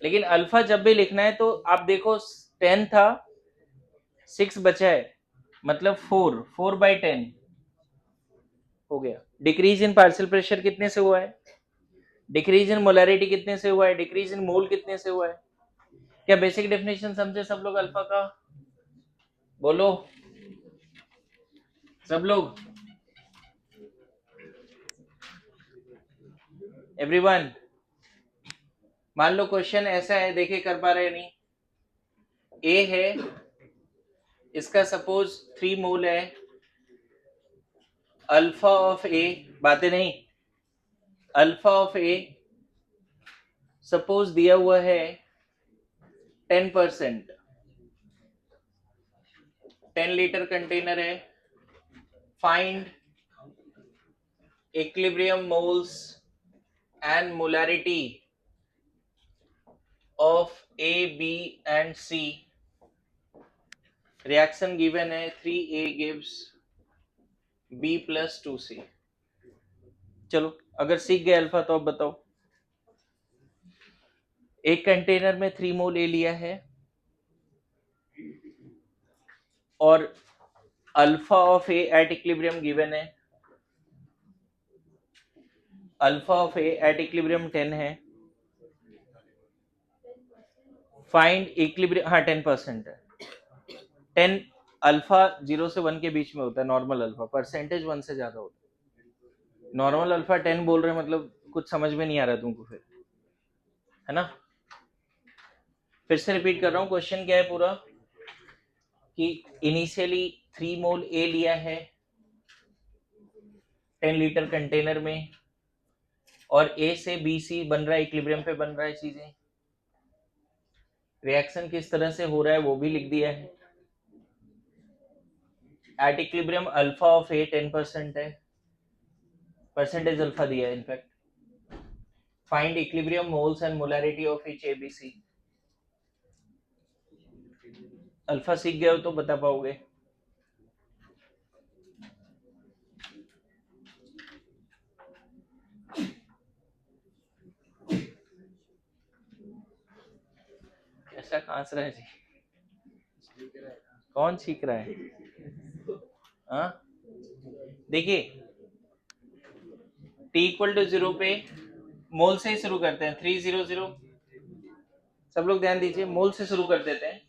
लेकिन अल्फा जब भी लिखना है तो आप देखो 10 था, 6 बचा है, मतलब 4/10 हो गया। डिक्रीज इन पार्शियल प्रेशर कितने से हुआ है? डिक्रीज इन मोलैरिटी कितने से हुआ है? डिक्रीज इन मोल कितने से हुआ है? क्या बेसिक डेफिनेशन समझे सब लोग अल्फा का? बोलो सब लोग, एवरीवन। मान लो क्वेश्चन ऐसा है, देखे कर पा रहे नहीं। ए है, इसका सपोज 3 मोल है, अल्फा ऑफ ए, बातें नहीं, अल्फा ऑफ ए सपोज दिया हुआ है 10%, 10 लीटर कंटेनर है, find equilibrium moles and molarity of A B and C. Reaction given है 3A गिव्स B + 2C। चलो, अगर सीख गए अल्फा तो अब बताओ। एक कंटेनर में 3 मोल ए लिया है और alpha of A at equilibrium given है, alpha of A at equilibrium 10 है, फाइंड इक्विलिब्रियम, हाँ 10% है। 10 अल्फा 0 से 1 के बीच में होता है नॉर्मल अल्फा, परसेंटेज 1 से ज्यादा होता है। नॉर्मल अल्फा 10 बोल रहे हैं, मतलब कुछ समझ में नहीं आ रहा तुमको फिर, है ना? फिर से रिपीट कर रहा हूँ, क्वेश्चन क्या है पूरा कि इनिशियली 3 मोल ए लिया है 10 लीटर कंटेनर में, और ए से बी सी बन रहा है, इक्विलिब्रियम पे बन रहा है चीजें। रिएक्शन किस तरह से हो रहा है वो भी लिख दिया है। एट इक्विलिब्रियम अल्फा ऑफ ए 10% है, परसेंटेज अल्फा दिया है in fact. Find equilibrium moles and molarity of each ABC. Alpha सीख गए हो तो बता पाओगे। कैसा खांस रहा है जी? कौन सीख रहा है? हाँ, देखिए t = 0 पे मोल से ही शुरू करते हैं, 300। सब लोग ध्यान दीजिए, मोल से शुरू कर देते हैं।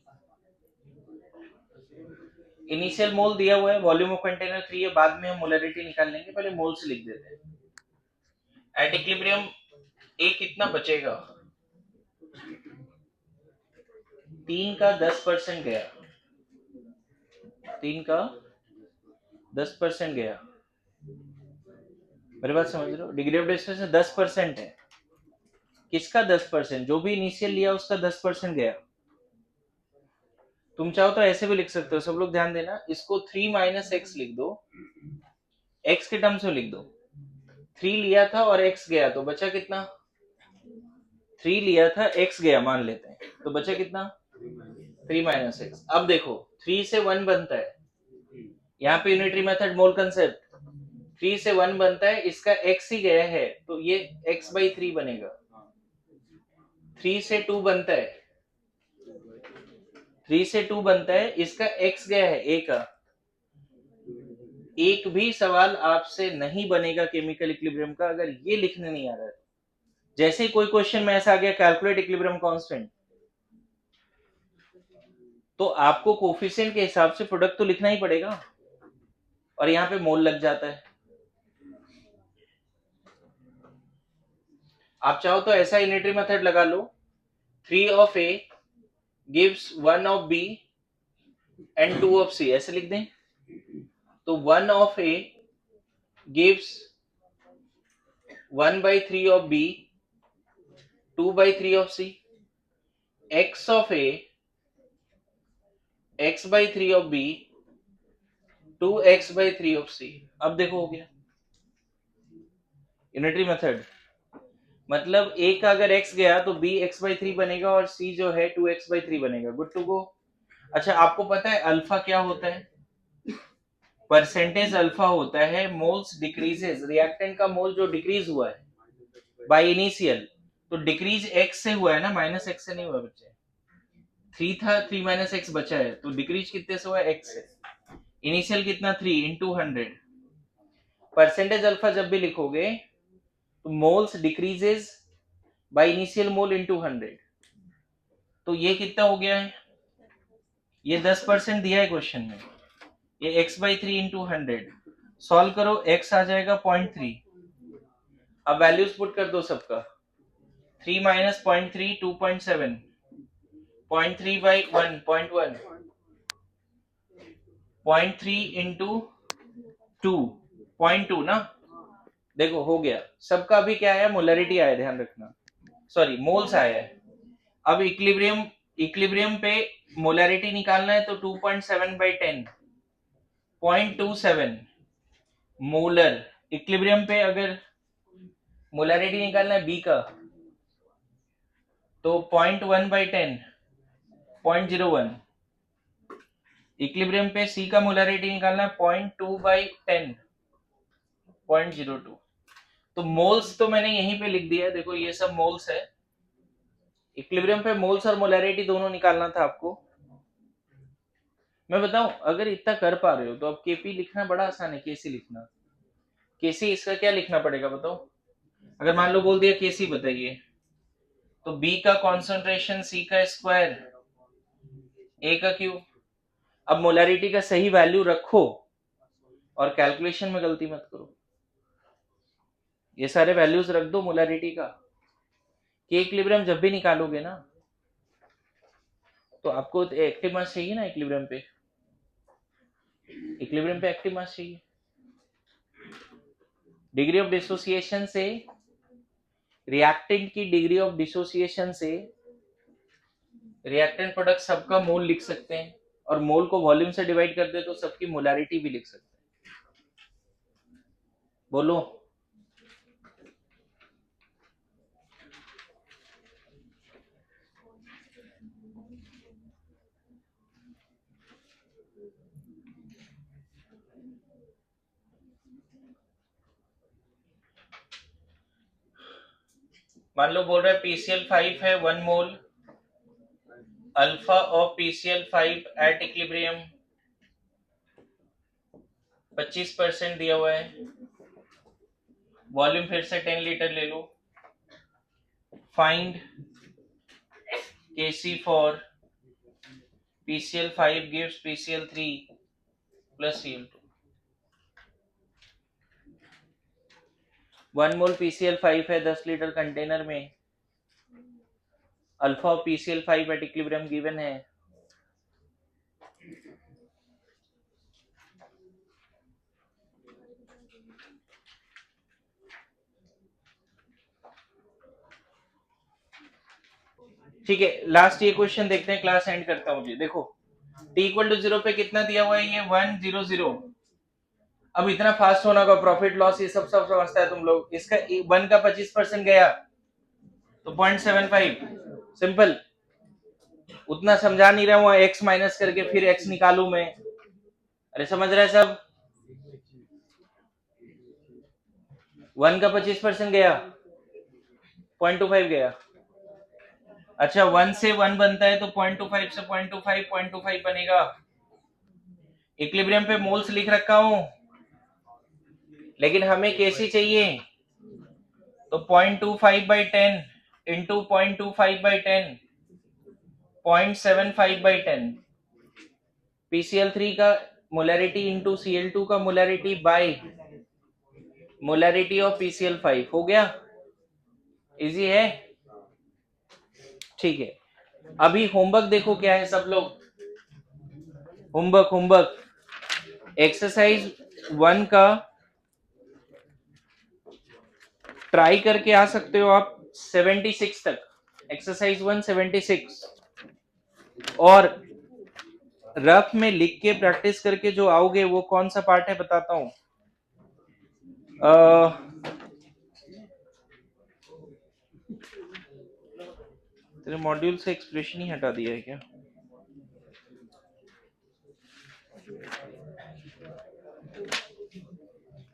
इनिशियल मोल दिया हुआ है, वॉल्यूम ऑफ कंटेनर 3 है, बाद में हम मोलैरिटी निकाल लेंगे, पहले मोल से लिख देते हैं। एट इक्विलिब्रियम ए कितना बचेगा? 3 का 10% गया, 3 का 10% गया। मेरी बात समझ रहे हो? डिग्री ऑफ डिस्टेंस 10% है। किसका 10%? जो भी इनिशियल लिया उसका 10% गया। तुम चाहो तो ऐसे भी लिख सकते हो, सब लोग ध्यान देना, इसको 3 - x लिख दो, x के टर्म्स में लिख दो। 3 लिया था और x गया, तो बचा कितना? 3 लिया था, x गया मान लेते हैं, तो बचा कितना? 3 - x। अब देखो 3 से 1 बनता है, यहाँ पे यूनिटरी मेथड मोल कंसेप्ट, 3 से 1 बनता है, इसका x ही गया है तो ये x/3 बनेगा। 3 से 2 बनता है, 3 से 2 बनता है, इसका x गया है a का। एक भी सवाल आपसे नहीं बनेगा केमिकल इक्विलिब्रियम का अगर ये लिखने नहीं आ रहा है। जैसे ही कोई क्वेश्चन में ऐसा आ गया कैलकुलेट इक्विलिब्रियम कांस्टेंट, तो आपको कोफिशिएंट के हिसाब से प्रोडक्ट तो लिखना ही पड़ेगा, और यहाँ पे मोल लग जाता है। आप चाहो तो ऐसा यूनिटरी मेथड लगा लो, 3 of A gives 1 of B and 2 of C, ऐसे लिख दें। तो 1 of A gives 1/3 of B, 2/3 of C, x of A, x/3 of B, 2x/3 of C। अब देखो हो गया यूनिटरी मेथड, मतलब A का अगर x गया तो B x/3 बनेगा और C जो है 2x/3 बनेगा। Good to go. अच्छा, आपको पता है अल्फा क्या होता है? परसेंटेज अल्फा होता है मोल्स डिक्रीजेस, रिएक्टेंट का मोल जो डिक्रीज हुआ है बाय इनिशियल, तो डिक्रीज x से हुआ है ना, माइनस x से नहीं हुआ बच्चे। 3 था, 3 माइनस x बचा है, तो डिक्रीज कितने से हुआ है? x से। इनिशियल कितना? 3 इंटू 100। परसेंटेज अल्फा जब भी लिखोगे तो moles decreases by initial mole into 100, तो ये कितना हो गया है? ये 10% दिया है क्वेश्चन में। ये x/3 इंटू 100 सॉल्व करो, x आ जाएगा 0.3। अब वैल्यूज पुट कर दो सबका। 3 माइनस 0.3 2.7, 0.3 बाई 1 0.1, 0.3 इंटू 2 0.2 ना। देखो हो गया सबका। अभी क्या आया? मोलरिटी आया, ध्यान रखना, सॉरी मोल्स आया है। अब इक्विलिब्रियम पे मोलरिटी निकालना है तो 2.7/10 0.27 मोलर। इक्विलिब्रियम पे अगर मोलरिटी निकालना है बी का तो 0.1/10 0.01। इक्विलिब्रियम पे सी का मोलरिटी निकालना है 0.2/10 0.02। तो मोल्स तो मैंने यहीं पे लिख दिया है, देखो ये सब मोल्स है। इक्विलिब्रियम पे मोल्स और मोलरिटी दोनों निकालना था आपको। मैं बताऊं, अगर इतना कर पा रहे हो तो अब केपी लिखना बड़ा आसान है, केसी लिखना। केसी इसका क्या लिखना पड़ेगा बताओ? अगर मान लो बोल दिया केसी बताइए, तो बी का कॉन्सेंट्रेशन सी का स्क्वायर ए का क्यूब। अब मोलरिटी का सही वैल्यू रखो और कैलकुलेशन में गलती मत करो। ये सारे वैल्यूज रख दो मोलरिटी का। के इक्विलिब्रियम जब भी निकालोगे ना तो आपको एक्टिव मास चाहिए ना, इक्विलिब्रियम पे एक्टिव मास चाहिए। डिग्री ऑफ डिसोसिएशन से, रिएक्टेंट की डिग्री ऑफ डिसोसिएशन से रिएक्टेंट प्रोडक्ट सबका मोल लिख सकते हैं, और मोल को वॉल्यूम से डिवाइड कर दे तो सबकी मोलरिटी भी लिख सकते हैं। बोलो। मान लो बोल रहा है PCl5 है 1 mole, alpha of PCl5 at equilibrium 25% दिया हुआ है। वॉल्यूम फिर से 10 लीटर ले लो। Find Kc for PCl5 gives PCl3 plus Cl2। 1 mole PCl5 है 10 लीटर कंटेनर में, alpha of PCl5 at equilibrium given है। ठीक है, लास्ट ये क्वेश्चन देखते हैं, क्लास एंड करता हूं जी। देखो t इक्वल टू 0 पे कितना दिया हुआ है? ये 100। अब इतना फास्ट होना का प्रॉफिट लॉस ये सब समझता है तुम लोग। इसका 1 का 25% गया तो 0.75। सिंपल। उतना समझा नहीं रहा हूँ, x माइनस करके फिर x निकालू मैं। अरे समझ रहे हैं सब? 1 का 25% गया 0.25 गया। अच्छा 1 से 1 बनता है तो 0.25 से 0.25 बनेगा। इक्विलिब्रियम पे मोल्स लिख रखा हूं, लेकिन हमें कैसी चाहिए, तो 0.25/10 इंटू 0.25/10 0.75/10। PCl3 का मोलरिटी इंटू Cl2 का molarity bye molarity of PCl5। हो गया? इजी है? ठीक है, अभी होमवर्क देखो क्या है सब लोग। होमवर्क एक्सरसाइज 1 का ट्राई करके आ सकते हो आप 76 तक, एक्सरसाइज 176, और रफ में लिख के प्रैक्टिस करके जो आओगे वो कौन सा पार्ट है बताता हूं। तेरे मॉड्यूल से एक्सप्रेशन ही हटा दिया है क्या?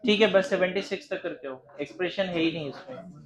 ठीक है, बस 76 तक करके हो, एक्सप्रेशन है ही नहीं इसमें।